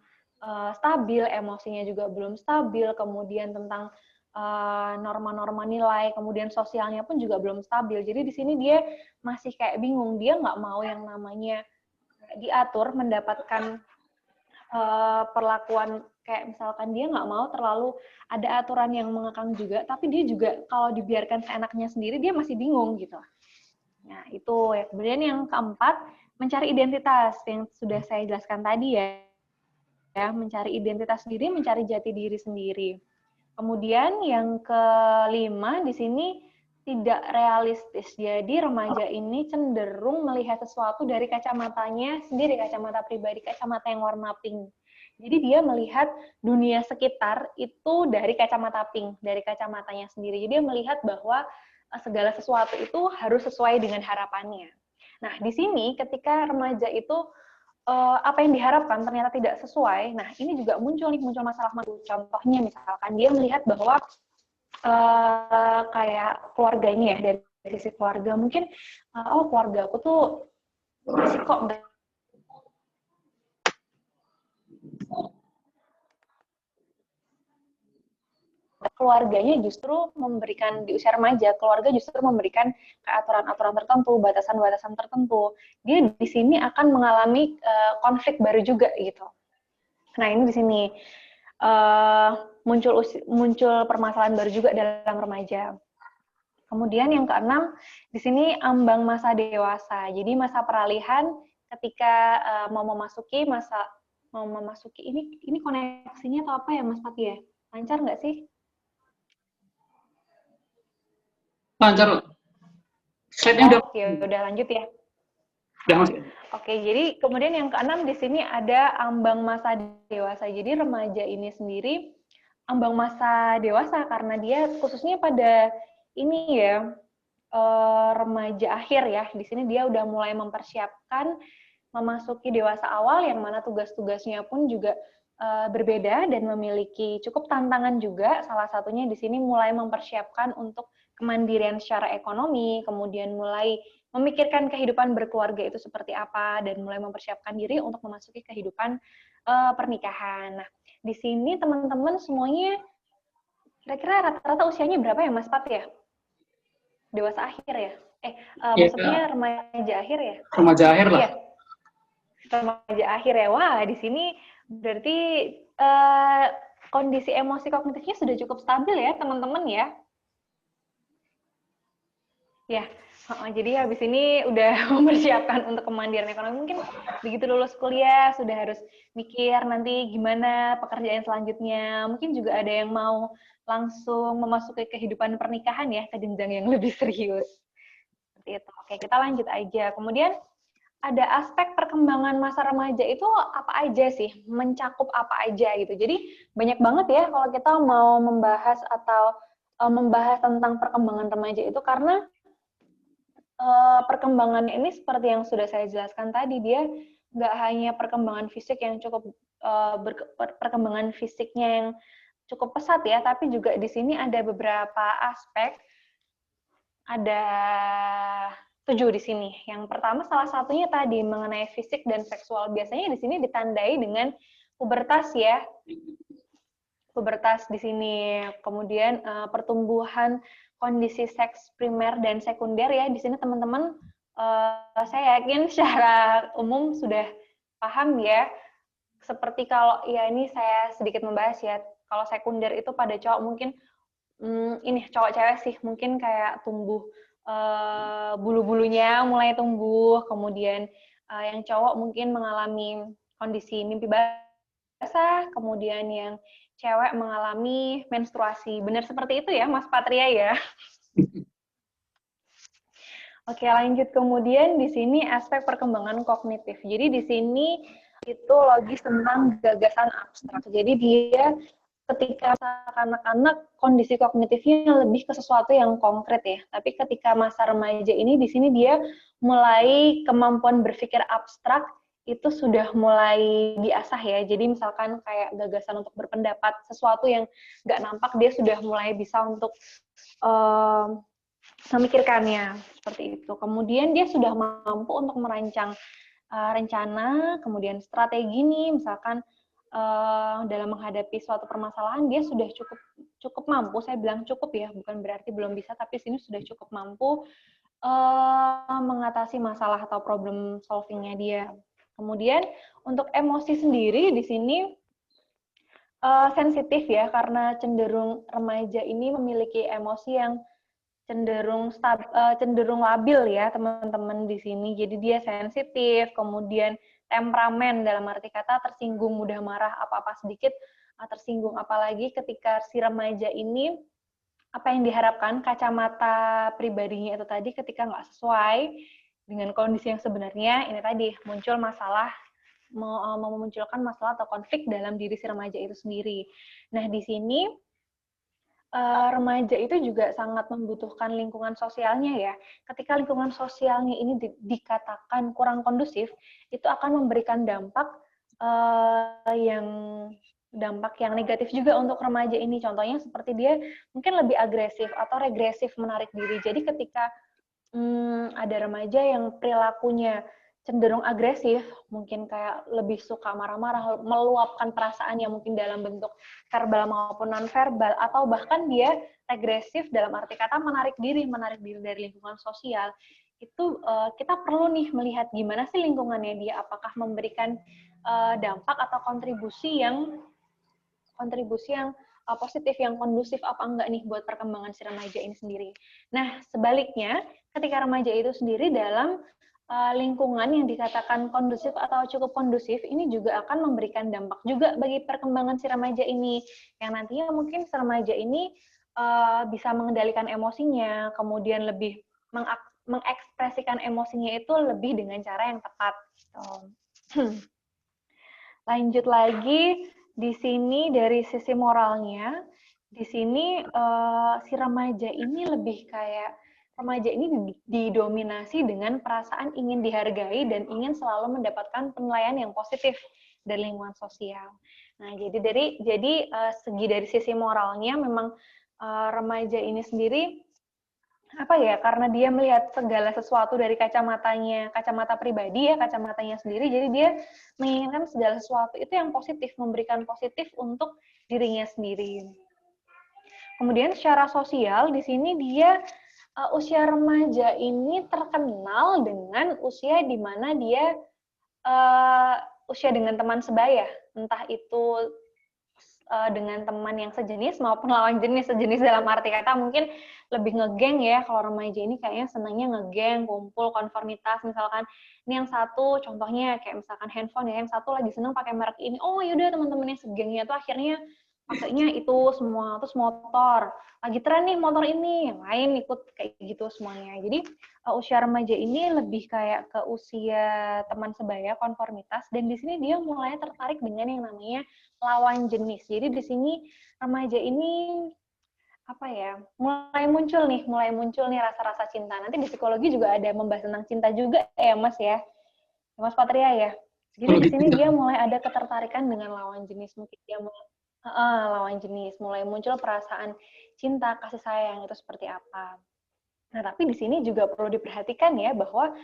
A: stabil, emosinya juga belum stabil, kemudian tentang norma-norma nilai, kemudian sosialnya pun juga belum stabil. Jadi di sini dia masih kayak bingung, dia nggak mau yang namanya diatur, mendapatkan perlakuan kayak misalkan dia nggak mau terlalu ada aturan yang mengekang juga, tapi dia juga kalau dibiarkan seenaknya sendiri dia masih bingung gitu. Nah itu ya. Kemudian yang keempat, mencari identitas yang sudah saya jelaskan tadi ya, mencari identitas diri, mencari jati diri sendiri. Kemudian yang kelima di sini tidak realistis. Jadi remaja ini cenderung melihat sesuatu dari kacamatanya sendiri, kacamata pribadi, kacamata yang warna pink. Jadi dia melihat dunia sekitar itu dari kacamata pink, dari kacamatanya sendiri. Jadi dia melihat bahwa segala sesuatu itu harus sesuai dengan harapannya. Nah, di sini ketika remaja itu apa yang diharapkan ternyata tidak sesuai. Nah, ini juga muncul masalah. Contohnya misalkan dia melihat bahwa kayak keluarganya ya, dari sisi keluarga mungkin keluarga aku tuh masih kok keluarganya justru memberikan di usia remaja, keluarga justru memberikan aturan-aturan tertentu, batasan-batasan tertentu. Dia di sini akan mengalami konflik baru juga gitu. Nah ini di sini muncul permasalahan baru juga dalam remaja. Kemudian yang keenam di sini ambang masa dewasa. Jadi masa peralihan ketika mau memasuki ini koneksinya atau apa ya Mas Pati ya? Lancar nggak sih?
B: Lancar. Slide-nya
A: udah lanjut ya.
B: Udah,
A: Oke, jadi kemudian yang keenam di sini ada ambang masa dewasa. Jadi remaja ini sendiri ambang masa dewasa karena dia khususnya pada ini ya remaja akhir ya. Di sini dia udah mulai mempersiapkan memasuki dewasa awal yang mana tugas-tugasnya pun juga berbeda dan memiliki cukup tantangan juga. Salah satunya di sini mulai mempersiapkan untuk kemandirian secara ekonomi, kemudian mulai memikirkan kehidupan berkeluarga itu seperti apa, dan mulai mempersiapkan diri untuk memasuki kehidupan pernikahan. Nah, di sini teman-teman semuanya kira-kira rata-rata usianya berapa ya Mas Pat ya? Dewasa akhir ya? Maksudnya remaja akhir ya?
B: Remaja akhir lah.
A: Iya. Remaja akhir ya. Wah, di sini berarti kondisi emosi kognitifnya sudah cukup stabil ya teman-teman ya? Ya, jadi habis ini udah mempersiapkan untuk kemandirian ekonomi. Mungkin begitu lulus kuliah sudah harus mikir nanti gimana pekerjaan selanjutnya. Mungkin juga ada yang mau langsung memasuki kehidupan pernikahan ya, ke jenjang yang lebih serius. Seperti itu. Oke, kita lanjut aja. Kemudian ada aspek perkembangan masa remaja itu apa aja sih? Mencakup apa aja gitu. Jadi banyak banget ya kalau kita mau membahas atau membahas tentang perkembangan remaja itu, karena perkembangan ini seperti yang sudah saya jelaskan tadi, dia nggak hanya perkembangan fisik yang cukup perkembangan fisiknya yang cukup pesat ya, tapi juga di sini ada beberapa aspek, ada 7 di sini. Yang pertama salah satunya tadi mengenai fisik dan seksual. Biasanya di sini ditandai dengan pubertas ya. Pubertas di sini, kemudian pertumbuhan kondisi seks primer dan sekunder ya. Di sini teman-teman saya yakin secara umum sudah paham ya seperti kalau ya ini saya sedikit membahas ya, kalau sekunder itu pada cowok mungkin ini cowok cewek sih mungkin kayak tumbuh bulu-bulunya mulai tumbuh, kemudian yang cowok mungkin mengalami kondisi mimpi basah, kemudian yang cewek mengalami menstruasi. Benar seperti itu ya, Mas Patria ya? Oke, lanjut. Kemudian di sini aspek perkembangan kognitif. Jadi di sini itu logis tentang gagasan abstrak. Jadi dia ketika anak-anak kondisi kognitifnya lebih ke sesuatu yang konkret ya. Tapi ketika masa remaja ini di sini dia mulai kemampuan berpikir abstrak itu sudah mulai diasah ya. Jadi misalkan kayak gagasan untuk berpendapat, sesuatu yang nggak nampak dia sudah mulai bisa untuk memikirkannya seperti itu. Kemudian dia sudah mampu untuk merancang rencana, kemudian strategi nih, misalkan dalam menghadapi suatu permasalahan dia sudah cukup mampu. Saya bilang cukup ya, bukan berarti belum bisa, tapi sini sudah cukup mampu mengatasi masalah atau problem solving-nya dia. Kemudian untuk emosi sendiri di sini sensitif ya, karena cenderung remaja ini memiliki emosi yang cenderung labil ya teman-teman di sini. Jadi dia sensitif, kemudian temperamen dalam arti kata tersinggung, mudah marah, apa-apa sedikit tersinggung. Apalagi ketika si remaja ini apa yang diharapkan kacamata pribadinya itu tadi ketika nggak sesuai dengan kondisi yang sebenarnya, ini tadi muncul masalah, memunculkan masalah atau konflik dalam diri si remaja itu sendiri. Nah di sini remaja itu juga sangat membutuhkan lingkungan sosialnya ya. Ketika lingkungan sosialnya ini dikatakan kurang kondusif, itu akan memberikan dampak yang negatif juga untuk remaja ini. Contohnya seperti dia mungkin lebih agresif atau regresif menarik diri. Jadi ketika ada remaja yang perilakunya cenderung agresif, mungkin kayak lebih suka marah-marah, meluapkan perasaannya mungkin dalam bentuk verbal maupun non-verbal, atau bahkan dia regresif dalam arti kata menarik diri dari lingkungan sosial, itu kita perlu nih melihat gimana sih lingkungannya dia, apakah memberikan dampak atau kontribusi yang positif, yang kondusif apa enggak nih buat perkembangan si remaja ini sendiri. Nah, sebaliknya, ketika remaja itu sendiri dalam lingkungan yang dikatakan kondusif atau cukup kondusif, ini juga akan memberikan dampak juga bagi perkembangan si remaja ini, yang nantinya mungkin si remaja ini bisa mengendalikan emosinya, kemudian lebih mengekspresikan emosinya itu lebih dengan cara yang tepat. Lanjut lagi, di sini dari sisi moralnya, di sini si remaja ini lebih kayak remaja ini didominasi dengan perasaan ingin dihargai dan ingin selalu mendapatkan penilaian yang positif dari lingkungan sosial. Nah, jadi segi dari sisi moralnya memang remaja ini sendiri apa ya, karena dia melihat segala sesuatu dari kacamata pribadi ya, kacamatanya sendiri, jadi dia menginginkan segala sesuatu itu yang positif, memberikan positif untuk dirinya sendiri. Kemudian secara sosial di sini dia usia remaja ini terkenal dengan usia di mana dia usia dengan teman sebaya, entah itu dengan teman yang sejenis maupun lawan jenis. Sejenis dalam arti kata mungkin lebih ngegeng ya, kalau remaja ini kayaknya senangnya ngegeng, kumpul, konformitas, misalkan ini yang satu contohnya kayak misalkan handphone ya, yang satu lagi senang pakai merek ini, oh yaudah teman-temannya segengnya tuh akhirnya pakainya itu semua. Terus motor, lagi tren nih motor ini, yang lain ikut kayak gitu semuanya. Jadi usia remaja ini lebih kayak ke usia teman sebaya, konformitas, dan di sini dia mulai tertarik dengan yang namanya lawan jenis. Jadi di sini remaja ini apa ya, mulai muncul nih rasa-rasa cinta. Nanti di psikologi juga ada membahas tentang cinta juga ya Mas ya, Mas Patria ya. Jadi di sini dia mulai ada ketertarikan dengan lawan jenis, mungkin dia lawan jenis, mulai muncul perasaan cinta, kasih sayang itu seperti apa. Nah, tapi di sini juga perlu diperhatikan ya bahwa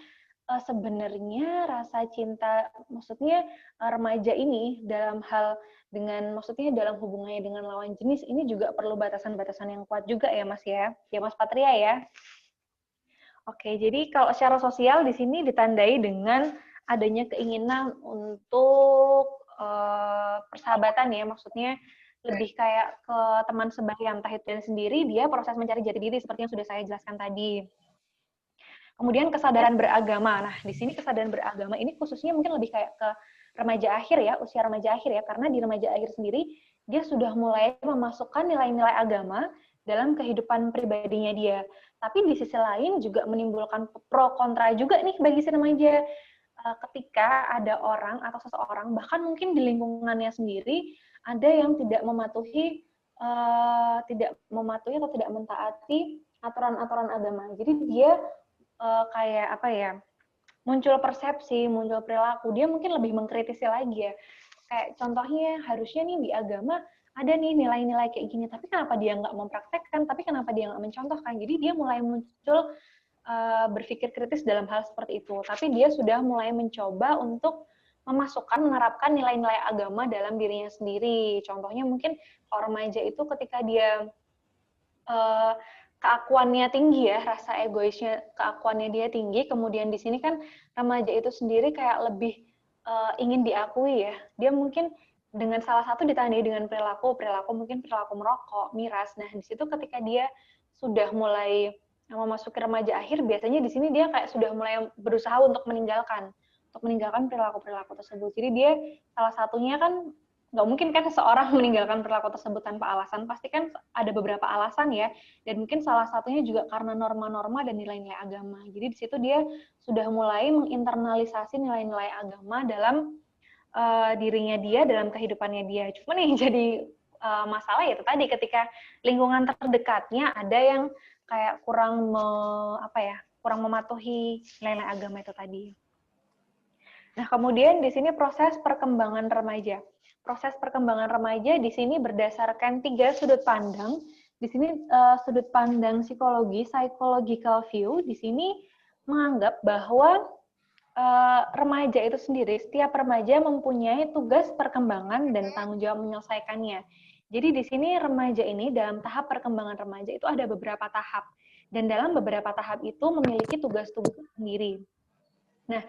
A: sebenarnya rasa cinta, maksudnya remaja ini dalam hubungannya dengan lawan jenis ini juga perlu batasan-batasan yang kuat juga ya Mas ya Mas Patria ya. Oke, jadi kalau secara sosial di sini ditandai dengan adanya keinginan untuk persahabatan ya, maksudnya lebih kayak ke teman sebaya, entah itu sendiri, dia proses mencari jati diri seperti yang sudah saya jelaskan tadi. Kemudian kesadaran beragama. Nah, di sini kesadaran beragama ini khususnya mungkin lebih kayak ke remaja akhir ya, usia remaja akhir ya, karena di remaja akhir sendiri dia sudah mulai memasukkan nilai-nilai agama dalam kehidupan pribadinya dia. Tapi di sisi lain juga menimbulkan pro kontra juga nih bagi si remaja. Ketika ada orang atau seseorang, bahkan mungkin di lingkungannya sendiri, ada yang tidak mematuhi atau tidak mentaati aturan-aturan agama. Jadi dia kayak apa ya, muncul persepsi, muncul perilaku, dia mungkin lebih mengkritisi lagi ya. Kayak contohnya harusnya nih di agama ada nih nilai-nilai kayak gini, tapi kenapa dia nggak mempraktekkan, tapi kenapa dia nggak mencontohkan. Jadi dia mulai muncul berpikir kritis dalam hal seperti itu. Tapi dia sudah mulai mencoba untuk menerapkan nilai-nilai agama dalam dirinya sendiri. Contohnya mungkin orang remaja itu ketika dia keakuannya tinggi ya, rasa egoisnya, keakuannya dia tinggi, kemudian di sini kan remaja itu sendiri kayak lebih ingin diakui ya. Dia mungkin dengan salah satu ditandai dengan perilaku mungkin perilaku merokok, miras. Nah, di situ ketika dia sudah mulai memasuki remaja akhir, biasanya di sini dia kayak sudah mulai berusaha untuk meninggalkan perilaku-perilaku tersebut. Jadi dia salah satunya kan nggak mungkin kan seseorang meninggalkan perilaku tersebut tanpa alasan, pasti kan ada beberapa alasan ya, dan mungkin salah satunya juga karena norma-norma dan nilai-nilai agama. Jadi di situ dia sudah mulai menginternalisasi nilai-nilai agama dalam dirinya dia, dalam kehidupannya dia. Cuma nih jadi masalah ya itu tadi, ketika lingkungan terdekatnya ada yang kayak kurang mematuhi nilai-nilai agama itu tadi. Nah, kemudian di sini proses perkembangan remaja. Proses perkembangan remaja di sini berdasarkan 3 sudut pandang. Di sini sudut pandang psikologi, psychological view, di sini menganggap bahwa remaja itu sendiri, setiap remaja mempunyai tugas perkembangan dan tanggung jawab menyelesaikannya. Jadi di sini remaja ini dalam tahap perkembangan remaja itu ada beberapa tahap. Dan dalam beberapa tahap itu memiliki tugas-tugas sendiri. Nah,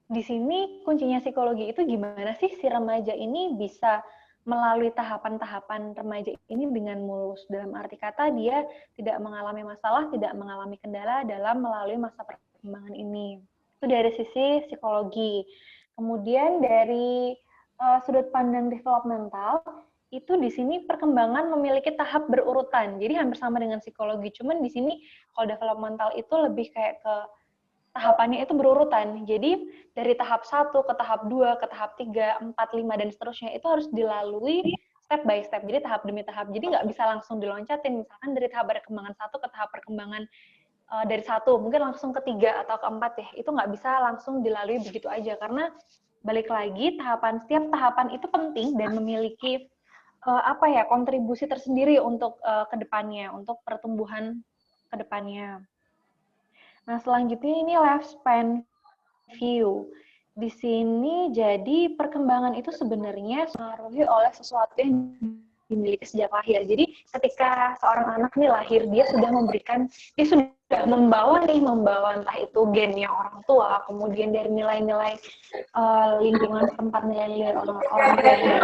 A: di sini kuncinya psikologi itu gimana sih si remaja ini bisa melalui tahapan-tahapan remaja ini dengan mulus. Dalam arti kata dia tidak mengalami masalah, tidak mengalami kendala dalam melalui masa perkembangan ini. Itu dari sisi psikologi. Kemudian dari sudut pandang developmental, itu di sini perkembangan memiliki tahap berurutan. Jadi hampir sama dengan psikologi. Cuman di sini kalau developmental itu lebih kayak ke tahapannya itu berurutan. Jadi dari tahap 1 ke tahap 2, ke tahap 3, 4, 5, dan seterusnya itu harus dilalui step by step. Jadi tahap demi tahap. Jadi nggak bisa langsung diloncatin. Misalkan dari tahap perkembangan 1 ke tahap perkembangan dari 1, mungkin langsung ke 3 atau ke 4 ya. Itu nggak bisa langsung dilalui begitu aja. Karena balik lagi, setiap tahapan itu penting dan memiliki kontribusi tersendiri untuk kedepannya, untuk pertumbuhan kedepannya. Nah, selanjutnya ini lifespan view. Di sini jadi perkembangan itu sebenarnya dipengaruhi oleh sesuatu yang dimiliki sejak lahir. Jadi ketika seorang anak nih lahir, dia sudah membawa entah itu gennya orang tua, kemudian dari nilai-nilai lingkungan tempat, nilai-nilai orang tua yang dia.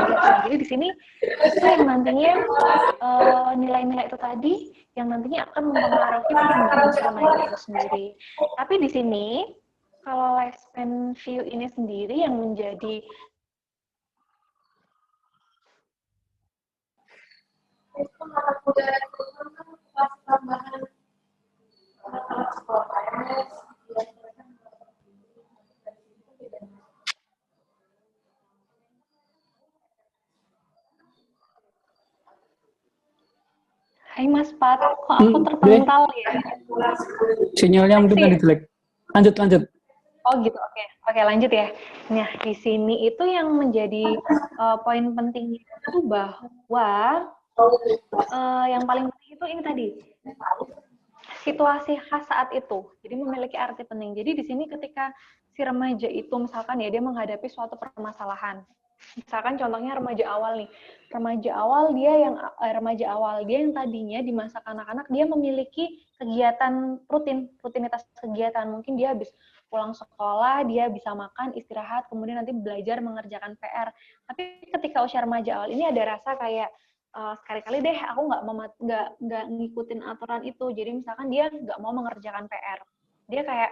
A: Jadi di sini itu yang nantinya nilai-nilai itu tadi yang nantinya akan mempengaruhi perkembangan remaja itu sendiri. Tapi di sini kalau lifespan view ini sendiri yang menjadi Hai Mas Pat, kok aku terpental ya?
B: Sinyalnya mungkin tadi jelek. Lanjut.
A: Oh gitu, oke lanjut ya. Nah di sini itu yang menjadi poin pentingnya itu bahwa yang paling penting itu ini tadi, situasi khas saat itu. Jadi memiliki arti penting. Jadi di sini ketika si remaja itu misalkan ya dia menghadapi suatu permasalahan. Misalkan contohnya remaja awal nih. Remaja awal dia yang tadinya di masa kanak-kanak dia memiliki kegiatan rutinitas kegiatan. Mungkin dia habis pulang sekolah, dia bisa makan, istirahat, kemudian nanti belajar mengerjakan PR. Tapi ketika usia remaja awal ini ada rasa kayak sekali-kali deh aku nggak ngikutin aturan itu. Jadi misalkan dia nggak mau mengerjakan PR. Dia kayak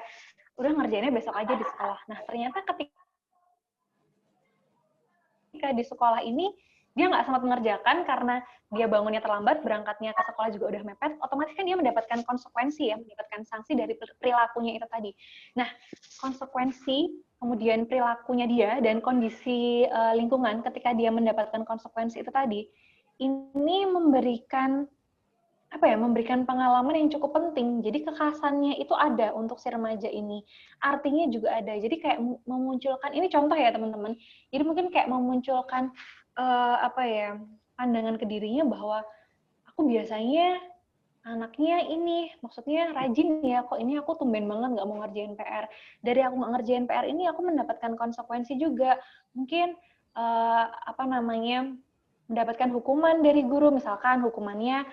A: udah ngerjainnya besok aja di sekolah. Nah, ternyata ketika di sekolah ini dia nggak sempat mengerjakan karena dia bangunnya terlambat, berangkatnya ke sekolah juga udah mepet, otomatis kan dia mendapatkan konsekuensi ya, mendapatkan sanksi dari perilakunya itu tadi. Nah, konsekuensi, kemudian perilakunya dia dan kondisi lingkungan ketika dia mendapatkan konsekuensi itu tadi, ini memberikan pengalaman yang cukup penting. Jadi kekhasannya itu ada untuk si remaja ini. Artinya juga ada. Jadi kayak memunculkan, ini contoh ya teman-teman. Jadi mungkin kayak memunculkan pandangan ke dirinya bahwa aku biasanya anaknya ini, maksudnya rajin ya, kok ini aku tumben banget nggak mau ngerjain PR. Dari aku nggak ngerjain PR ini aku mendapatkan konsekuensi juga. Mungkin mendapatkan hukuman dari guru, misalkan hukumannya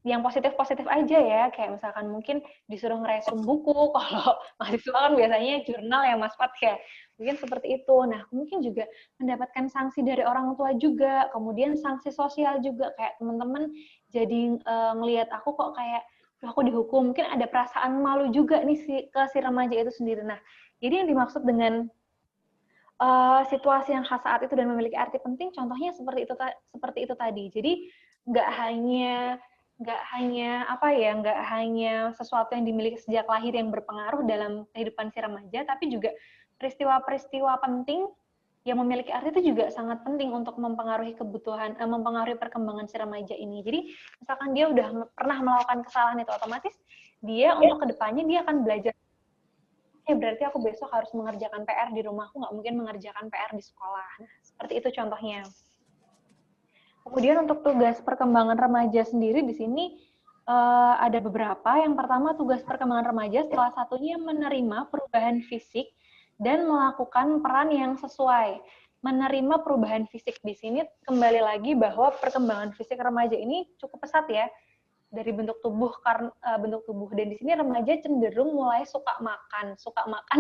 A: yang positif-positif aja ya, kayak misalkan mungkin disuruh ngeresum buku, kalau mahasiswa kan biasanya jurnal ya Mas Pat ya, mungkin seperti itu. Nah, mungkin juga mendapatkan sanksi dari orang tua juga, kemudian sanksi sosial juga, kayak teman-teman jadi ngelihat aku kok kayak, aku dihukum, mungkin ada perasaan malu juga nih ke si remaja itu sendiri. Nah, jadi yang dimaksud dengan situasi yang khas saat itu dan memiliki arti penting, contohnya seperti itu tadi. Jadi nggak hanya sesuatu yang dimiliki sejak lahir yang berpengaruh dalam kehidupan si remaja, tapi juga peristiwa-peristiwa penting yang memiliki arti itu juga sangat penting untuk mempengaruhi mempengaruhi perkembangan si remaja ini. Jadi misalkan dia udah pernah melakukan kesalahan itu, otomatis dia untuk kedepannya dia akan belajar. Berarti aku besok harus mengerjakan PR di rumah, aku nggak mungkin mengerjakan PR di sekolah. Nah, seperti itu contohnya. Kemudian untuk tugas perkembangan remaja sendiri di sini ada beberapa. Yang pertama, tugas perkembangan remaja salah satunya menerima perubahan fisik dan melakukan peran yang sesuai. Menerima perubahan fisik di sini kembali lagi bahwa perkembangan fisik remaja ini cukup pesat ya, dari bentuk tubuh dan di sini remaja cenderung mulai suka makan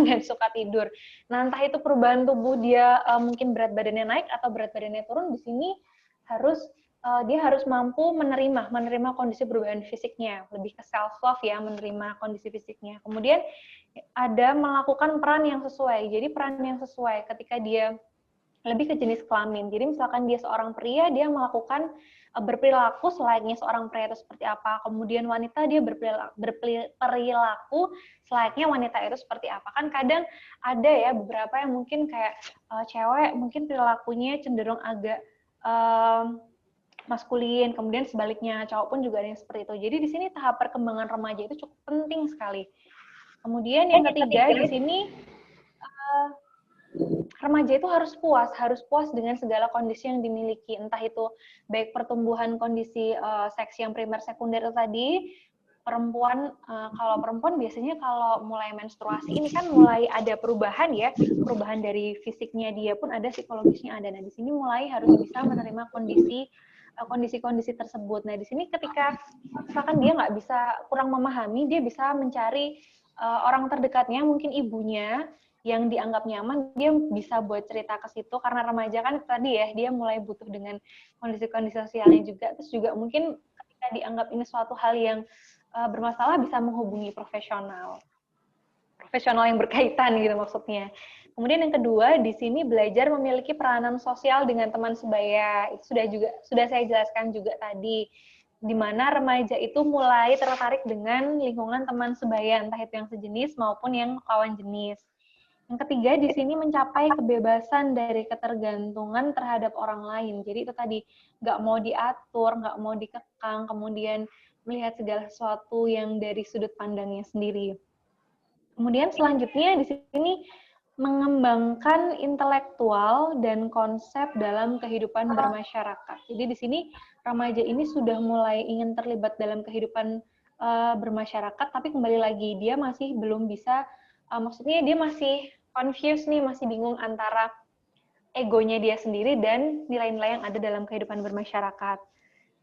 A: dan suka tidur. Nah, entah itu perubahan tubuh dia mungkin berat badannya naik atau berat badannya turun, di sini dia harus mampu menerima kondisi perubahan fisiknya, lebih ke self love ya, menerima kondisi fisiknya. Kemudian ada melakukan peran yang sesuai. Jadi peran yang sesuai ketika dia lebih ke jenis kelamin. Jadi misalkan dia seorang pria, dia melakukan berperilaku selayaknya seorang pria itu seperti apa. Kemudian wanita dia berperilaku selayaknya wanita itu seperti apa. Kan kadang ada ya beberapa yang mungkin kayak cewek mungkin perilakunya cenderung agak maskulin, kemudian sebaliknya cowok pun juga ada yang seperti itu. Jadi di sini tahap perkembangan remaja itu cukup penting sekali. Kemudian yang ketiga di sini remaja itu harus puas dengan segala kondisi yang dimiliki, entah itu baik pertumbuhan kondisi seks yang primer sekunder itu tadi, kalau perempuan biasanya kalau mulai menstruasi ini kan mulai ada perubahan ya, perubahan dari fisiknya dia pun ada, psikologisnya ada. Nah, di sini mulai harus bisa menerima kondisi tersebut. Nah, di sini ketika misalkan dia nggak bisa, kurang memahami, dia bisa mencari orang terdekatnya, mungkin ibunya, yang dianggap nyaman, dia bisa buat cerita ke situ, karena remaja kan tadi ya, dia mulai butuh dengan kondisi-kondisi sosialnya juga, terus juga mungkin ketika dianggap ini suatu hal yang bermasalah, bisa menghubungi profesional yang berkaitan gitu maksudnya. Kemudian yang kedua, di sini belajar memiliki peranan sosial dengan teman sebaya. Itu sudah saya jelaskan juga tadi, di mana remaja itu mulai tertarik dengan lingkungan teman sebaya, entah itu yang sejenis maupun yang lawan jenis. Yang ketiga, di sini mencapai kebebasan dari ketergantungan terhadap orang lain. Jadi itu tadi, nggak mau diatur, nggak mau dikekang, kemudian melihat segala sesuatu yang dari sudut pandangnya sendiri. Kemudian selanjutnya di sini mengembangkan intelektual dan konsep dalam kehidupan bermasyarakat. Jadi di sini remaja ini sudah mulai ingin terlibat dalam kehidupan bermasyarakat, tapi kembali lagi dia masih belum bisa, maksudnya dia masih confused nih, masih bingung antara egonya dia sendiri dan nilai-nilai yang ada dalam kehidupan bermasyarakat.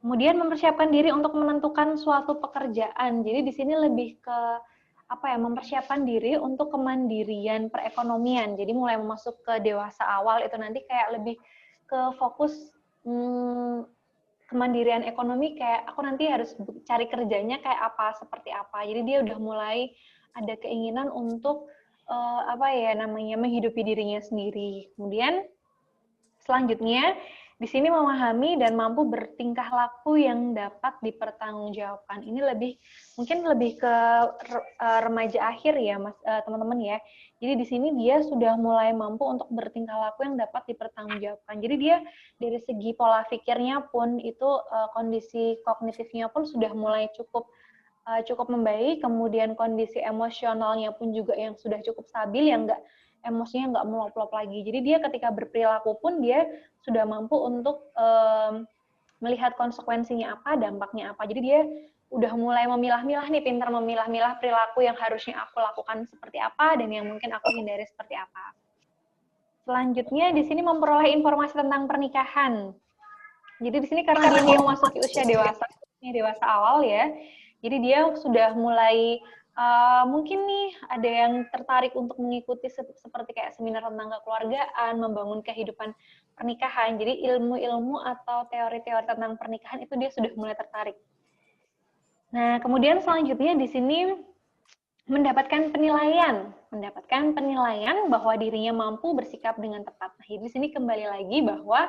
A: Kemudian mempersiapkan diri untuk menentukan suatu pekerjaan. Jadi di sini lebih ke mempersiapkan diri untuk kemandirian perekonomian. Jadi mulai masuk ke dewasa awal itu nanti kayak lebih ke fokus kemandirian ekonomi, kayak aku nanti harus cari kerjanya kayak apa, seperti apa. Jadi dia udah mulai ada keinginan untuk menghidupi dirinya sendiri. Kemudian selanjutnya di sini memahami dan mampu bertingkah laku yang dapat dipertanggungjawabkan. Ini mungkin lebih ke remaja akhir ya, Mas, teman-teman ya. Jadi di sini dia sudah mulai mampu untuk bertingkah laku yang dapat dipertanggungjawabkan. Jadi dia dari segi pola pikirnya pun itu kondisi kognitifnya pun sudah mulai cukup membaik, kemudian kondisi emosionalnya pun juga yang sudah cukup stabil, yang emosinya nggak meluap-luap lagi. Jadi dia ketika berperilaku pun dia sudah mampu untuk melihat konsekuensinya apa, dampaknya apa. Jadi dia udah mulai memilah-milah nih, pintar memilah-milah perilaku yang harusnya aku lakukan seperti apa dan yang mungkin aku hindari seperti apa. Selanjutnya di sini memperoleh informasi tentang pernikahan. Jadi di sini karena dia memasuki usia dewasa awal ya. Jadi dia sudah mulai mungkin nih ada yang tertarik untuk mengikuti seperti kayak seminar tentang kekeluargaan, membangun kehidupan pernikahan. Jadi ilmu-ilmu atau teori-teori tentang pernikahan itu dia sudah mulai tertarik. Nah, kemudian selanjutnya di sini mendapatkan penilaian bahwa dirinya mampu bersikap dengan tepat. Nah, di sini kembali lagi bahwa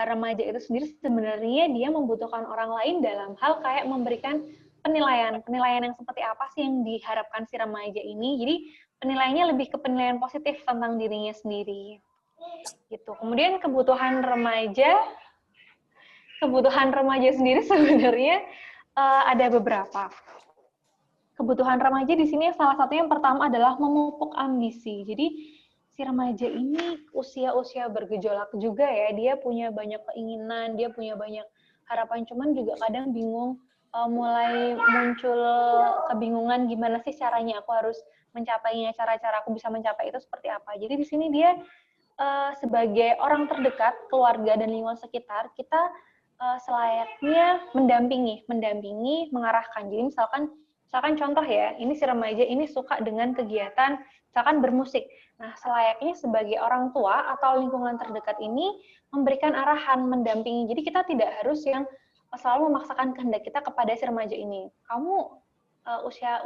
A: remaja itu sendiri sebenarnya dia membutuhkan orang lain dalam hal kayak memberikan penilaian yang seperti apa sih yang diharapkan si remaja ini. Jadi penilaiannya lebih ke penilaian positif tentang dirinya sendiri. Gitu. Kemudian kebutuhan remaja sendiri sebenarnya ada beberapa. Kebutuhan remaja di sini salah satunya yang pertama adalah memupuk ambisi. Jadi si remaja ini usia-usia bergejolak juga ya. Dia punya banyak keinginan, dia punya banyak harapan, cuman juga kadang bingung, mulai muncul kebingungan gimana sih caranya aku harus mencapainya, cara-cara aku bisa mencapai itu seperti apa. Jadi di sini dia sebagai orang terdekat, keluarga dan lingkungan sekitar, kita selayaknya mendampingi, mengarahkan. Jadi misalkan contoh ya, ini si remaja ini suka dengan kegiatan misalkan bermusik. Nah, selayaknya sebagai orang tua atau lingkungan terdekat ini memberikan arahan, mendampingi. Jadi kita tidak harus yang selalu memaksakan kehendak kita kepada si remaja ini. Kamu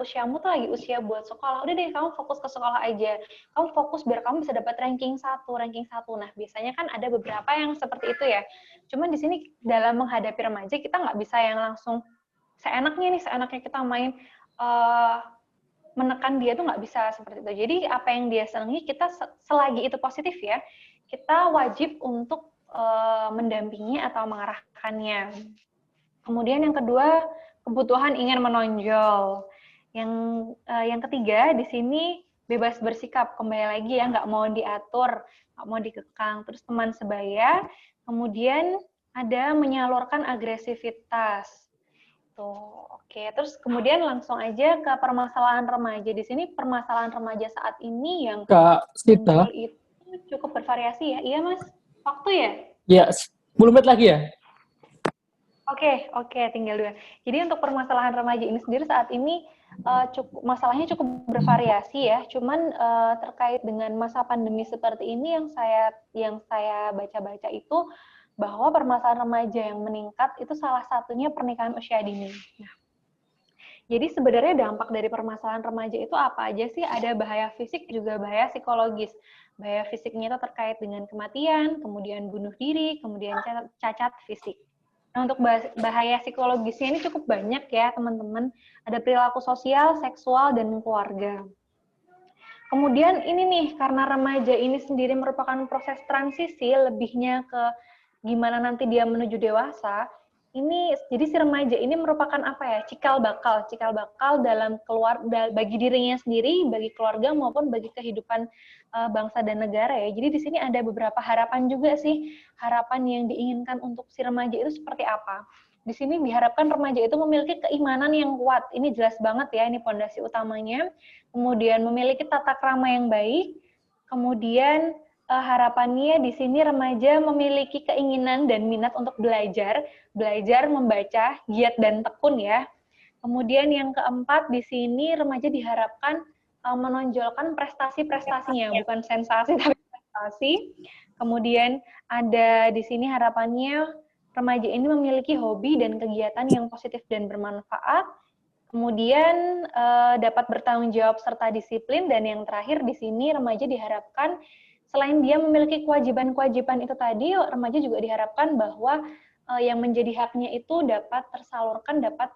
A: usiamu tuh lagi usia buat sekolah, udah deh kamu fokus ke sekolah aja. Kamu fokus biar kamu bisa dapat ranking 1. Nah, biasanya kan ada beberapa yang seperti itu ya. Cuman di sini dalam menghadapi remaja kita nggak bisa yang langsung seenaknya kita main menekan dia tuh nggak bisa seperti itu. Jadi apa yang dia senangi kita selagi itu positif ya, kita wajib untuk mendampingi atau mengarahkannya. Kemudian yang kedua, kebutuhan ingin menonjol. Yang ketiga di sini bebas bersikap, kembali lagi ya, nggak mau diatur, nggak mau dikekang. Terus teman sebaya. Kemudian ada menyalurkan agresivitas. Tuh, oke. Terus kemudian langsung aja ke permasalahan remaja. Di sini permasalahan remaja saat ini yang
E: Kak Sita
A: itu cukup bervariasi ya. Iya, Mas? Waktu ya?
E: ya 10 menit lagi ya.
A: Oke, tinggal 2. Jadi untuk permasalahan remaja ini sendiri saat ini masalahnya cukup bervariasi ya. Cuman terkait dengan masa pandemi seperti ini yang saya baca-baca itu bahwa permasalahan remaja yang meningkat itu salah satunya pernikahan usia dini. Nah, jadi sebenarnya dampak dari permasalahan remaja itu apa aja sih? Ada bahaya fisik juga bahaya psikologis. Bahaya fisiknya itu terkait dengan kematian, kemudian bunuh diri, kemudian cacat fisik. Nah, untuk bahaya psikologisnya ini cukup banyak ya, teman-teman. Ada perilaku sosial, seksual, dan keluarga. Kemudian ini nih, karena remaja ini sendiri merupakan proses transisi, lebihnya ke gimana nanti dia menuju dewasa, jadi si remaja ini merupakan cikal bakal dalam bagi dirinya sendiri, bagi keluarga, maupun bagi kehidupan bangsa dan negara ya. Jadi di sini ada beberapa harapan juga sih, harapan yang diinginkan untuk si remaja itu seperti apa. Di sini diharapkan remaja itu memiliki keimanan yang kuat, ini jelas banget ya, ini pondasi utamanya. Kemudian memiliki tata krama yang baik, kemudian harapannya di sini remaja memiliki keinginan dan minat untuk belajar membaca, giat dan tekun ya. Kemudian yang keempat di sini remaja diharapkan menonjolkan prestasi-prestasinya, bukan sensasi tapi prestasi. Kemudian ada di sini harapannya remaja ini memiliki hobi dan kegiatan yang positif dan bermanfaat. Kemudian dapat bertanggung jawab serta disiplin, dan yang terakhir di sini remaja diharapkan selain dia memiliki kewajiban-kewajiban itu tadi, remaja juga diharapkan bahwa yang menjadi haknya itu dapat tersalurkan, dapat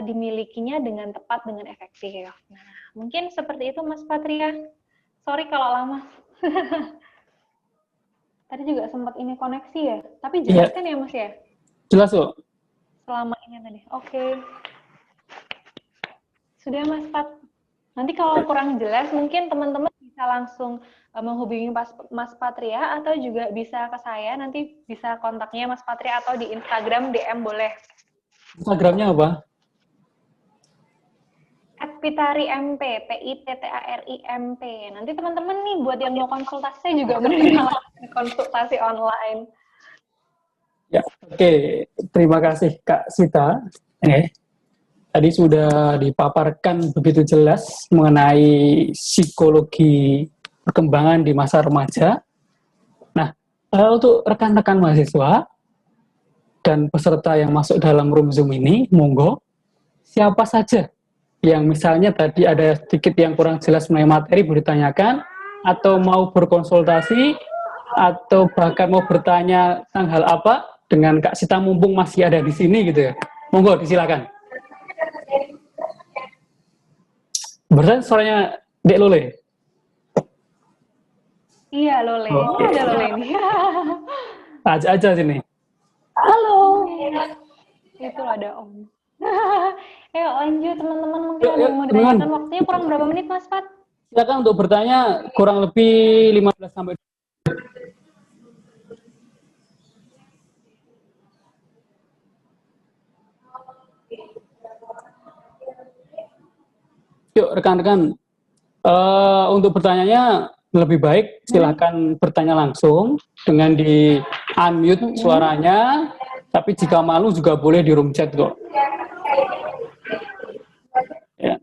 A: dimilikinya dengan tepat, dengan efektif. Nah, mungkin seperti itu Mas Patria. Sorry kalau lama. Tadi juga sempat ini koneksi ya, tapi jelas kan ya Mas ya?
E: Jelas kok.
A: Selama ini tadi. Oke. Sudah Mas Pat. Nanti kalau kurang jelas mungkin teman-teman bisa langsung menghubungi Mas Patria atau juga bisa ke saya, nanti bisa kontaknya Mas Patria atau di Instagram DM boleh.
E: Instagramnya apa?
A: @pitarimp, PITTARIMP. Nanti teman-teman nih buat yang mau konsultasi saya juga menerima konsultasi online.
E: Ya, oke. Terima kasih Kak Sita. Tadi sudah dipaparkan begitu jelas mengenai psikologi perkembangan di masa remaja. Nah, untuk rekan-rekan mahasiswa dan peserta yang masuk dalam room Zoom ini, monggo, siapa saja yang misalnya tadi ada sedikit yang kurang jelas mengenai materi boleh ditanyakan, atau mau berkonsultasi, atau bahkan mau bertanya tentang hal apa dengan Kak Sita mumpung masih ada di sini gitu ya. Monggo, disilakan. Berarti suaranya Dek Lole?
A: Iya, Lole.
E: Oh,
A: Ini ada Lole nih.
E: aja sini.
A: Halo. Itu ada Om. Lanjut teman-teman, mungkin ada yang mau ditanyakan. Waktunya kurang berapa menit Mas Pat?
E: Silakan untuk bertanya, kurang lebih 15 sampai. Yuk rekan-rekan, untuk bertanyanya lebih baik silakan bertanya langsung dengan di unmute suaranya, tapi jika malu juga boleh di room chat kok. Ya.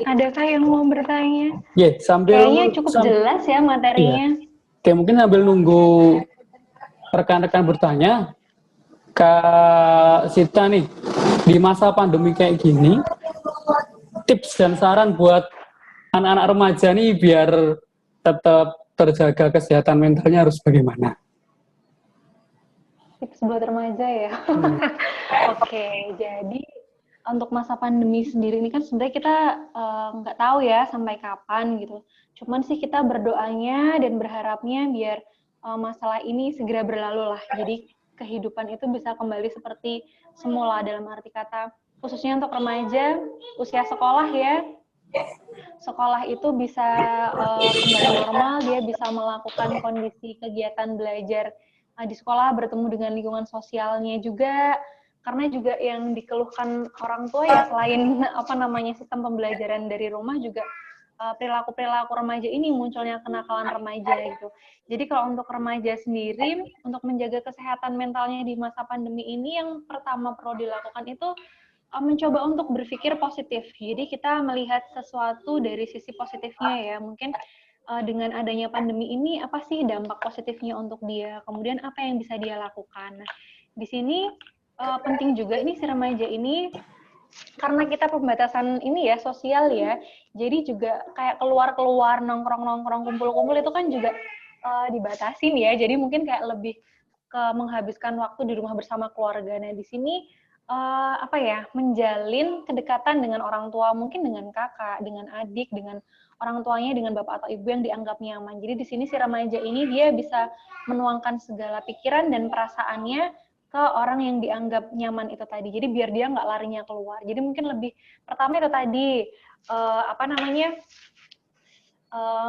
A: Adakah yang mau bertanya?
E: Sambil
A: Kayaknya cukup jelas ya materinya.
E: Oke, mungkin sambil nunggu rekan-rekan bertanya, Kak Sita nih, di masa pandemi kayak gini, tips dan saran buat anak-anak remaja nih biar tetap terjaga kesehatan mentalnya harus bagaimana?
A: Tips buat remaja ya. Oke, jadi untuk masa pandemi sendiri ini kan sebenarnya kita nggak tahu ya sampai kapan gitu. Cuman sih kita berdoanya dan berharapnya biar masalah ini segera berlalu lah. Jadi kehidupan itu bisa kembali seperti semula, dalam arti kata khususnya untuk remaja usia sekolah ya. Sekolah itu bisa kembali normal, dia bisa melakukan kondisi kegiatan belajar di sekolah, bertemu dengan lingkungan sosialnya juga, karena juga yang dikeluhkan orang tua ya selain sistem pembelajaran dari rumah juga perilaku remaja ini munculnya kenakalan remaja gitu. Jadi kalau untuk remaja sendiri untuk menjaga kesehatan mentalnya di masa pandemi ini yang pertama perlu dilakukan itu mencoba untuk berpikir positif. Jadi kita melihat sesuatu dari sisi positifnya ya. Mungkin dengan adanya pandemi ini apa sih dampak positifnya untuk dia? Kemudian apa yang bisa dia lakukan? Nah, di sini penting juga ini si remaja ini karena kita pembatasan ini ya sosial ya. Jadi juga kayak keluar-keluar nongkrong-nongkrong kumpul-kumpul itu kan juga dibatasin ya. Jadi mungkin kayak lebih ke menghabiskan waktu di rumah bersama keluarga. Nah, di sini menjalin kedekatan dengan orang tua, mungkin dengan kakak, dengan adik, dengan orang tuanya, dengan bapak atau ibu yang dianggap nyaman. Jadi di sini si remaja ini dia bisa menuangkan segala pikiran dan perasaannya ke orang yang dianggap nyaman itu tadi. Jadi biar dia nggak larinya keluar. Jadi mungkin lebih pertama itu tadi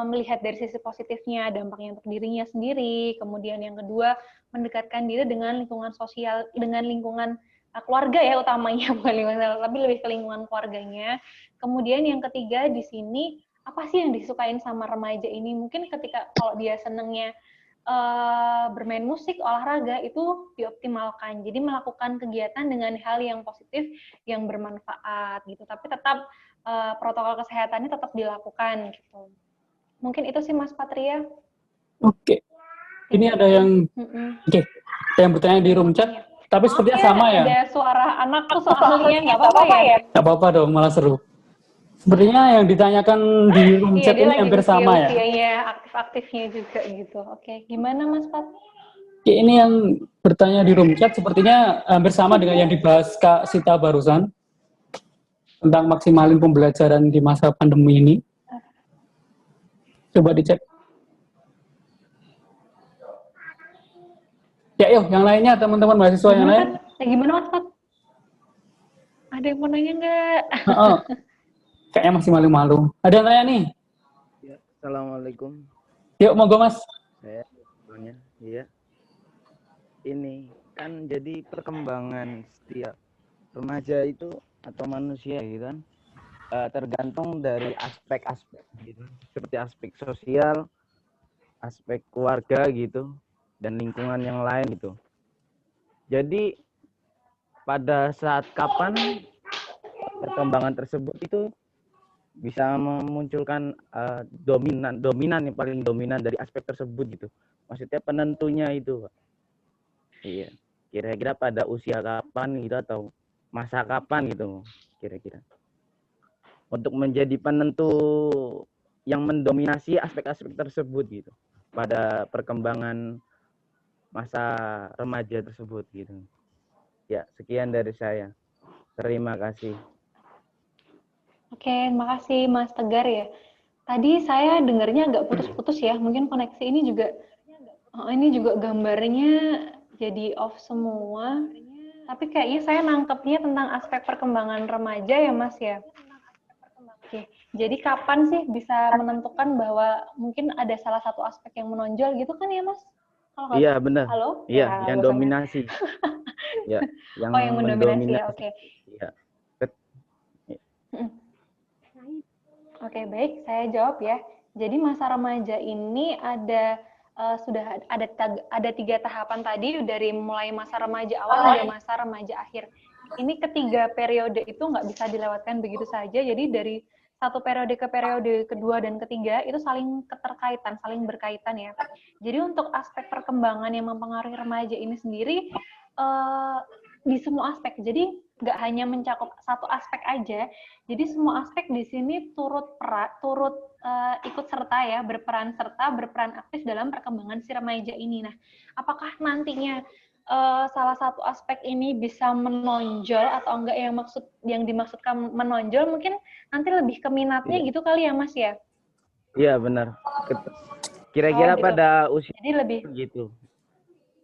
A: melihat dari sisi positifnya, dampaknya untuk dirinya sendiri. Kemudian yang kedua mendekatkan diri dengan lingkungan sosial, dengan lingkungan keluarga ya utamanya, bukan lingkungan, tapi lebih ke lingkungan keluarganya. Kemudian yang ketiga di sini, apa sih yang disukain sama remaja ini? Mungkin ketika kalau dia senengnya bermain musik, olahraga, itu dioptimalkan. Jadi melakukan kegiatan dengan hal yang positif, yang bermanfaat gitu. Tapi tetap protokol kesehatannya tetap dilakukan gitu. Mungkin itu sih Mas Patria.
E: Oke. Ini ada yang oke, ada yang bertanya di room chat, tapi sepertinya sama ya.
A: Ada suara anak tuh soalnya, nggak apa-apa ya?
E: Nggak apa-apa dong, malah seru. Sepertinya yang ditanyakan di room chat ini hampir sama ya.
A: Iya, aktif-aktifnya juga gitu. Oke, gimana Mas Pat?
E: Oke, ini yang bertanya di room chat sepertinya hampir sama dengan yang dibahas Kak Sita barusan tentang maksimalin pembelajaran di masa pandemi ini. Coba dicek. Ya, yuk, yang lainnya teman-teman mahasiswa yang lain.
A: Gimana Mas Pat? Ada yang mau nanya nggak?
E: Kayaknya masih malu-malu. Ada yang nanya nih?
D: Ya, Assalamualaikum.
E: Yuk, monggo Mas.
D: Saya tanya, iya. Ini kan jadi perkembangan setiap remaja itu atau manusia gitu kan, tergantung dari aspek-aspek gitu, seperti aspek sosial, aspek keluarga gitu, dan lingkungan yang lain gitu. Jadi pada saat kapan perkembangan tersebut itu bisa memunculkan dominan yang paling dominan dari aspek tersebut gitu. Maksudnya penentunya itu, Pak. Iya. Kira-kira pada usia kapan gitu atau masa kapan gitu kira-kira. Untuk menjadi penentu yang mendominasi aspek-aspek tersebut gitu pada perkembangan masa remaja tersebut gitu. Ya, sekian dari saya. Terima kasih.
A: Oke, terima kasih Mas Tegar ya. Tadi saya dengarnya agak putus-putus ya, mungkin koneksi ini juga gambarnya jadi off semua. Tapi kayaknya saya nangkepnya tentang aspek perkembangan remaja ya Mas ya. Oke, jadi kapan sih bisa menentukan bahwa mungkin ada salah satu aspek yang menonjol gitu kan ya Mas?
D: Iya benar.
A: Halo?
D: Iya, yang dominasi. Ya, yang
A: yang mendominasi ya, oke.
D: Iya.
A: Oke, baik, saya jawab ya. Jadi masa remaja ini sudah ada 3 tahapan tadi, dari mulai masa remaja awal hingga masa remaja akhir. Ini ketiga periode itu nggak bisa dilewatkan begitu saja. Jadi dari satu periode ke periode kedua dan ketiga itu saling keterkaitan, saling berkaitan ya. Jadi untuk aspek perkembangan yang mempengaruhi remaja ini sendiri di semua aspek. Jadi nggak hanya mencakup satu aspek aja. Jadi semua aspek di sini turut ikut serta ya, berperan aktif dalam perkembangan si remaja ini. Nah, apakah nantinya salah satu aspek ini bisa menonjol atau enggak, yang dimaksudkan menonjol mungkin nanti lebih ke minatnya gitu kali ya Mas ya?
D: Iya benar. Kira-kira
A: gitu.
D: pada usia
A: jadi lebih
D: gitu.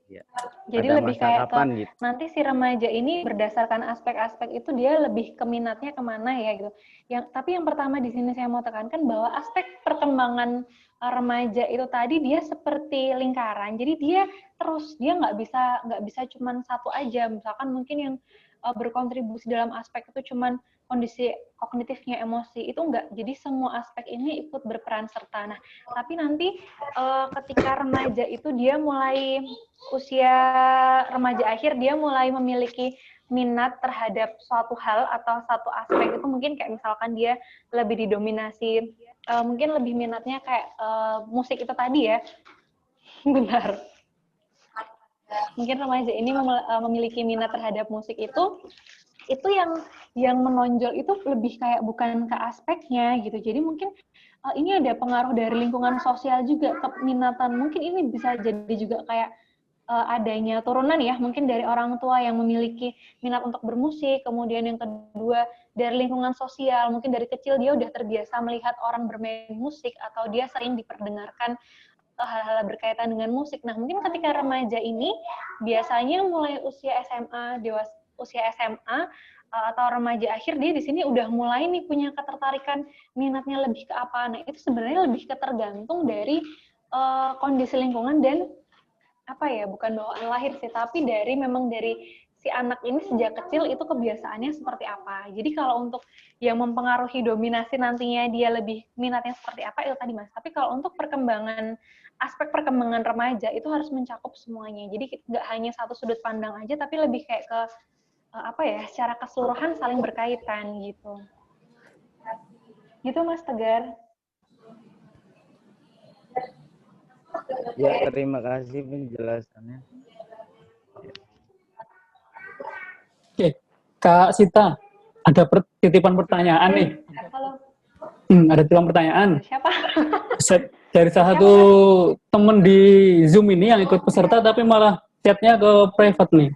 D: Ya.
A: Jadi
D: Pada
A: lebih
D: masa
A: kayak
D: kapan, gitu.
A: Nanti si remaja ini berdasarkan aspek-aspek itu dia lebih ke minatnya kemana ya gitu. Tapi yang pertama di sini saya mau tekankan bahwa aspek perkembangan remaja itu tadi dia seperti lingkaran. Jadi dia nggak bisa cuman satu aja. Misalkan mungkin yang berkontribusi dalam aspek itu cuman kondisi kognitifnya, emosi, itu enggak. Jadi semua aspek ini ikut berperan serta. Nah, tapi nanti ketika remaja itu dia mulai usia remaja akhir, dia mulai memiliki minat terhadap suatu hal atau satu aspek itu, mungkin kayak misalkan dia lebih didominasi, mungkin lebih minatnya kayak musik itu tadi ya. Benar. Mungkin remaja ini memiliki minat terhadap musik itu yang menonjol itu lebih kayak bukan ke aspeknya gitu. Jadi mungkin ini ada pengaruh dari lingkungan sosial juga, keminatan. Mungkin ini bisa jadi juga kayak adanya turunan ya, mungkin dari orang tua yang memiliki minat untuk bermusik, kemudian yang kedua dari lingkungan sosial, mungkin dari kecil dia udah terbiasa melihat orang bermain musik atau dia sering diperdengarkan hal-hal berkaitan dengan musik. Nah, mungkin ketika remaja ini biasanya mulai usia SMA, usia SMA atau remaja akhir, dia di sini udah mulai nih punya ketertarikan, minatnya lebih ke apa. Nah, itu sebenarnya lebih tergantung dari kondisi lingkungan dan apa ya, bukan bawaan lahir sih, tapi memang dari si anak ini sejak kecil itu kebiasaannya seperti apa. Jadi kalau untuk yang mempengaruhi dominasi nantinya dia lebih minatnya seperti apa itu tadi Mas. Tapi kalau untuk aspek perkembangan remaja itu harus mencakup semuanya. Jadi nggak hanya satu sudut pandang aja, tapi lebih kayak ke apa ya, secara keseluruhan saling berkaitan gitu. Gitu Mas Tegar.
D: Ya, terima kasih penjelasannya.
E: Oke, Kak Sita, ada titipan pertanyaan nih.
A: Halo.
E: Ada titipan pertanyaan.
A: Siapa?
E: Dari salah satu temen di Zoom ini yang ikut peserta, tapi malah chatnya ke private nih.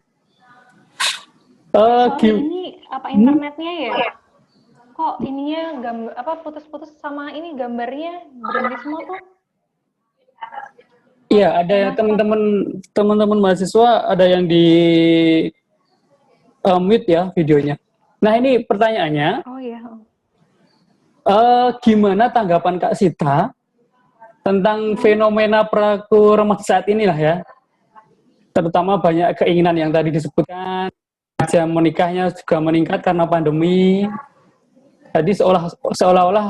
A: Ini apa internetnya ya? Kok ininya gambar apa putus-putus sama ini gambarnya berhenti semua tuh?
E: Iya, ada teman-teman mahasiswa ada yang di mute ya videonya. Nah, ini pertanyaannya.
A: Oh iya.
E: Gimana tanggapan Kak Sita tentang fenomena perilaku remaja saat inilah ya? Terutama banyak keinginan yang tadi disebutkan, jam menikahnya juga meningkat karena pandemi. Jadi seolah-olah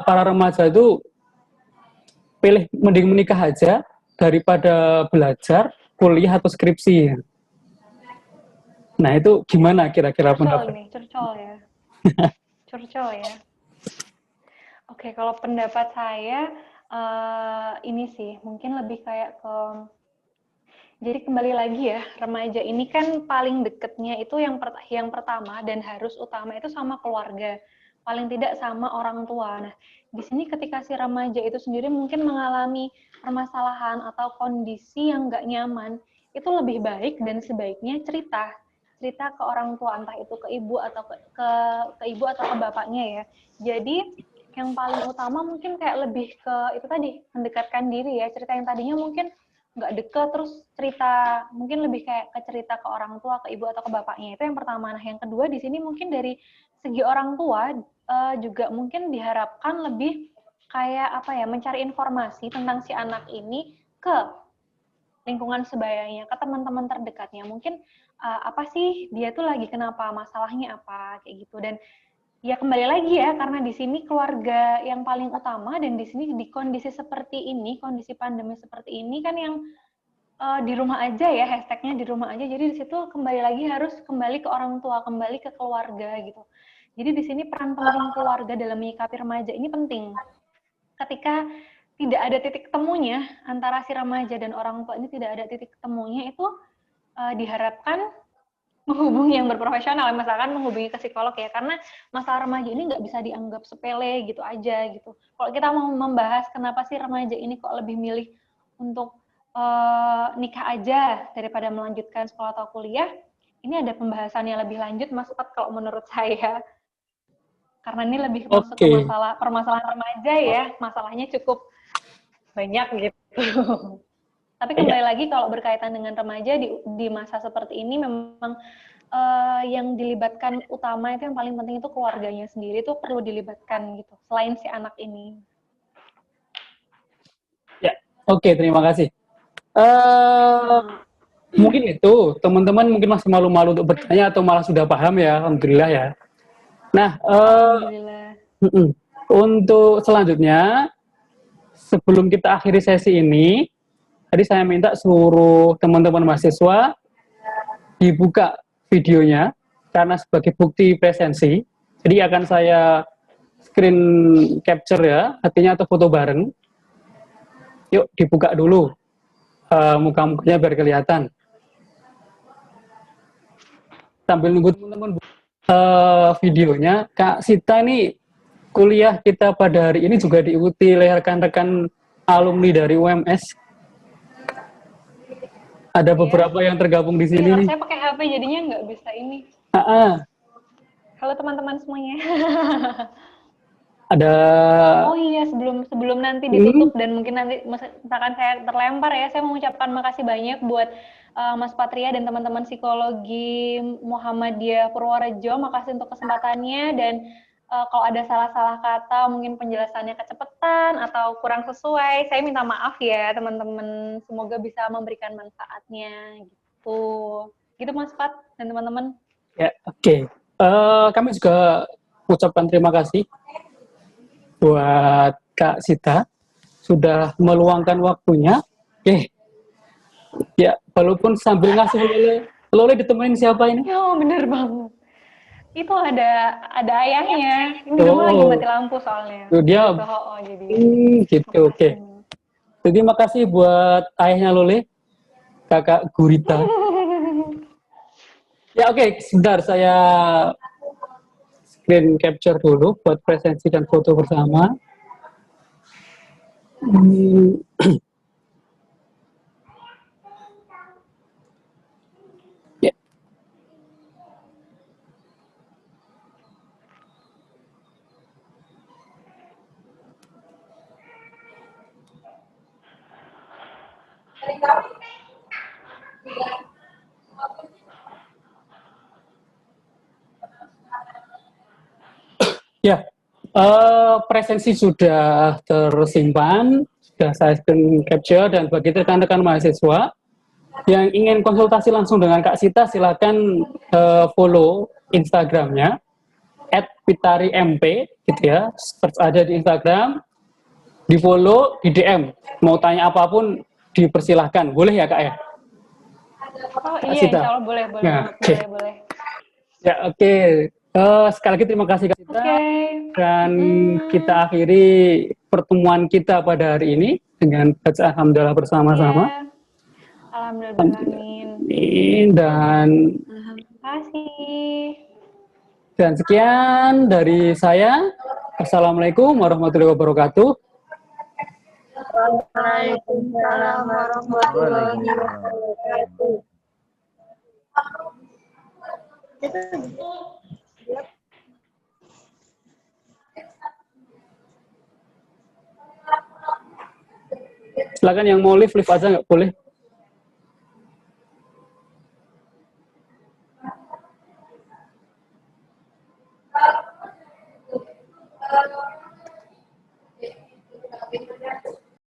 E: para remaja itu pilih mending menikah aja daripada belajar, kuliah atau skripsi. Nah, itu gimana kira-kira pendapat?
A: Curcol ya. Curcol ya. Oke, kalau pendapat saya ini sih mungkin lebih kayak ke, jadi kembali lagi ya, remaja ini kan paling deketnya itu yang pertama dan harus utama itu sama keluarga, paling tidak sama orang tua. Nah, di sini ketika si remaja itu sendiri mungkin mengalami permasalahan atau kondisi yang nggak nyaman, itu lebih baik dan sebaiknya cerita ke orang tua, entah itu ke ibu atau ke ibu atau ke bapaknya ya. Jadi yang paling utama mungkin kayak lebih ke itu tadi, mendekatkan diri ya. Cerita yang tadinya mungkin nggak deket, terus cerita mungkin lebih kayak ke cerita ke orang tua, ke ibu atau ke bapaknya. Itu yang pertama. Nah, yang kedua di sini mungkin dari segi orang tua juga mungkin diharapkan lebih kayak apa ya, mencari informasi tentang si anak ini ke lingkungan sebayanya, ke teman-teman terdekatnya. Mungkin apa sih dia tuh lagi kenapa, masalahnya apa, kayak gitu. Dan ya kembali lagi ya, karena di sini keluarga yang paling utama, dan di sini di kondisi seperti ini, kondisi pandemi seperti ini kan yang di rumah aja ya, hashtagnya di rumah aja. Jadi di situ kembali lagi harus kembali ke orang tua, kembali ke keluarga gitu. Jadi di sini peran penting keluarga dalam menyikapi remaja ini penting. Ketika tidak ada titik temunya antara si remaja dan orang tua ini, tidak ada titik temunya, itu diharapkan menghubungi yang berprofesional, misalkan menghubungi ke psikolog ya, karena masalah remaja ini nggak bisa dianggap sepele gitu aja gitu. Kalau kita mau membahas kenapa sih remaja ini kok lebih milih untuk nikah aja daripada melanjutkan sekolah atau kuliah, ini ada pembahasannya lebih lanjut Mas Pat kalau menurut saya. Karena ini lebih masuk ke permasalahan remaja ya, masalahnya cukup banyak gitu. Tapi kembali lagi kalau berkaitan dengan remaja di masa seperti ini memang yang dilibatkan utama itu yang paling penting itu keluarganya sendiri, itu perlu dilibatkan gitu, selain si anak ini.
E: Ya, oke, terima kasih. Mungkin itu teman-teman mungkin masih malu-malu untuk bertanya atau malah sudah paham ya, alhamdulillah ya. Nah, untuk selanjutnya sebelum kita akhiri sesi ini, tadi saya minta seluruh teman-teman mahasiswa dibuka videonya karena sebagai bukti presensi. Jadi akan saya screen capture ya, artinya atau foto bareng. Yuk dibuka dulu muka-mukanya biar kelihatan. Sambil nunggu teman-teman videonya, Kak Sita ini kuliah kita pada hari ini juga diikuti oleh rekan-rekan alumni dari UMS. Ada beberapa yang tergabung di sini.
A: Saya pakai HP jadinya nggak bisa ini. Halo teman-teman semuanya.
E: Ada.
A: Oh iya, sebelum nanti ditutup dan mungkin nanti misalkan saya terlempar ya, saya mengucapkan makasih banyak buat Mas Patria dan teman-teman psikologi Muhammadiyah Purworejo. Makasih untuk kesempatannya dan Kalau ada salah-salah kata, mungkin penjelasannya kecepatan atau kurang sesuai, saya minta maaf ya teman-teman. Semoga bisa memberikan manfaatnya gitu. Gitu Mas Fat dan teman-teman.
E: Ya, oke. Kami juga ucapkan terima kasih buat Kak Sita sudah meluangkan waktunya. Oke. Ya, walaupun sambil ngasih lole ditemenin siapa ini?
A: Oh, bener banget. Itu ada ayahnya. Ini di rumah lagi mati lampu soalnya.
E: Tuh dia.
A: Jadi.
E: Gitu, oke. Jadi makasih buat ayahnya Lole, Kakak Gurita. Ya oke, sebentar saya screen capture dulu buat presensi dan foto bersama. Ya. Ya, presensi sudah tersimpan, sudah saya screen capture, dan bagi rekan-rekan mahasiswa yang ingin konsultasi langsung dengan Kak Sita, silakan follow Instagramnya @pitarimp, gitu ya, search aja di Instagram, di follow, di DM, mau tanya apapun dipersilahkan, boleh ya Kak ya?
A: Oh
E: Kak
A: iya,
E: Sita.
A: insya Allah boleh.
E: Nah,
A: boleh.
E: Ya oke. Sekali lagi terima kasih Kak Sita. Dan kita akhiri pertemuan kita pada hari ini dengan baca alhamdulillah bersama-sama.
A: Yeah. Alhamdulillah.
E: Dan
A: Terima kasih.
E: Dan sekian dari saya. Assalamualaikum warahmatullahi wabarakatuh.
C: Waalaikumsalam warahmatullahi wabarakatuh.
E: Silakan yang mau live aja, nggak boleh.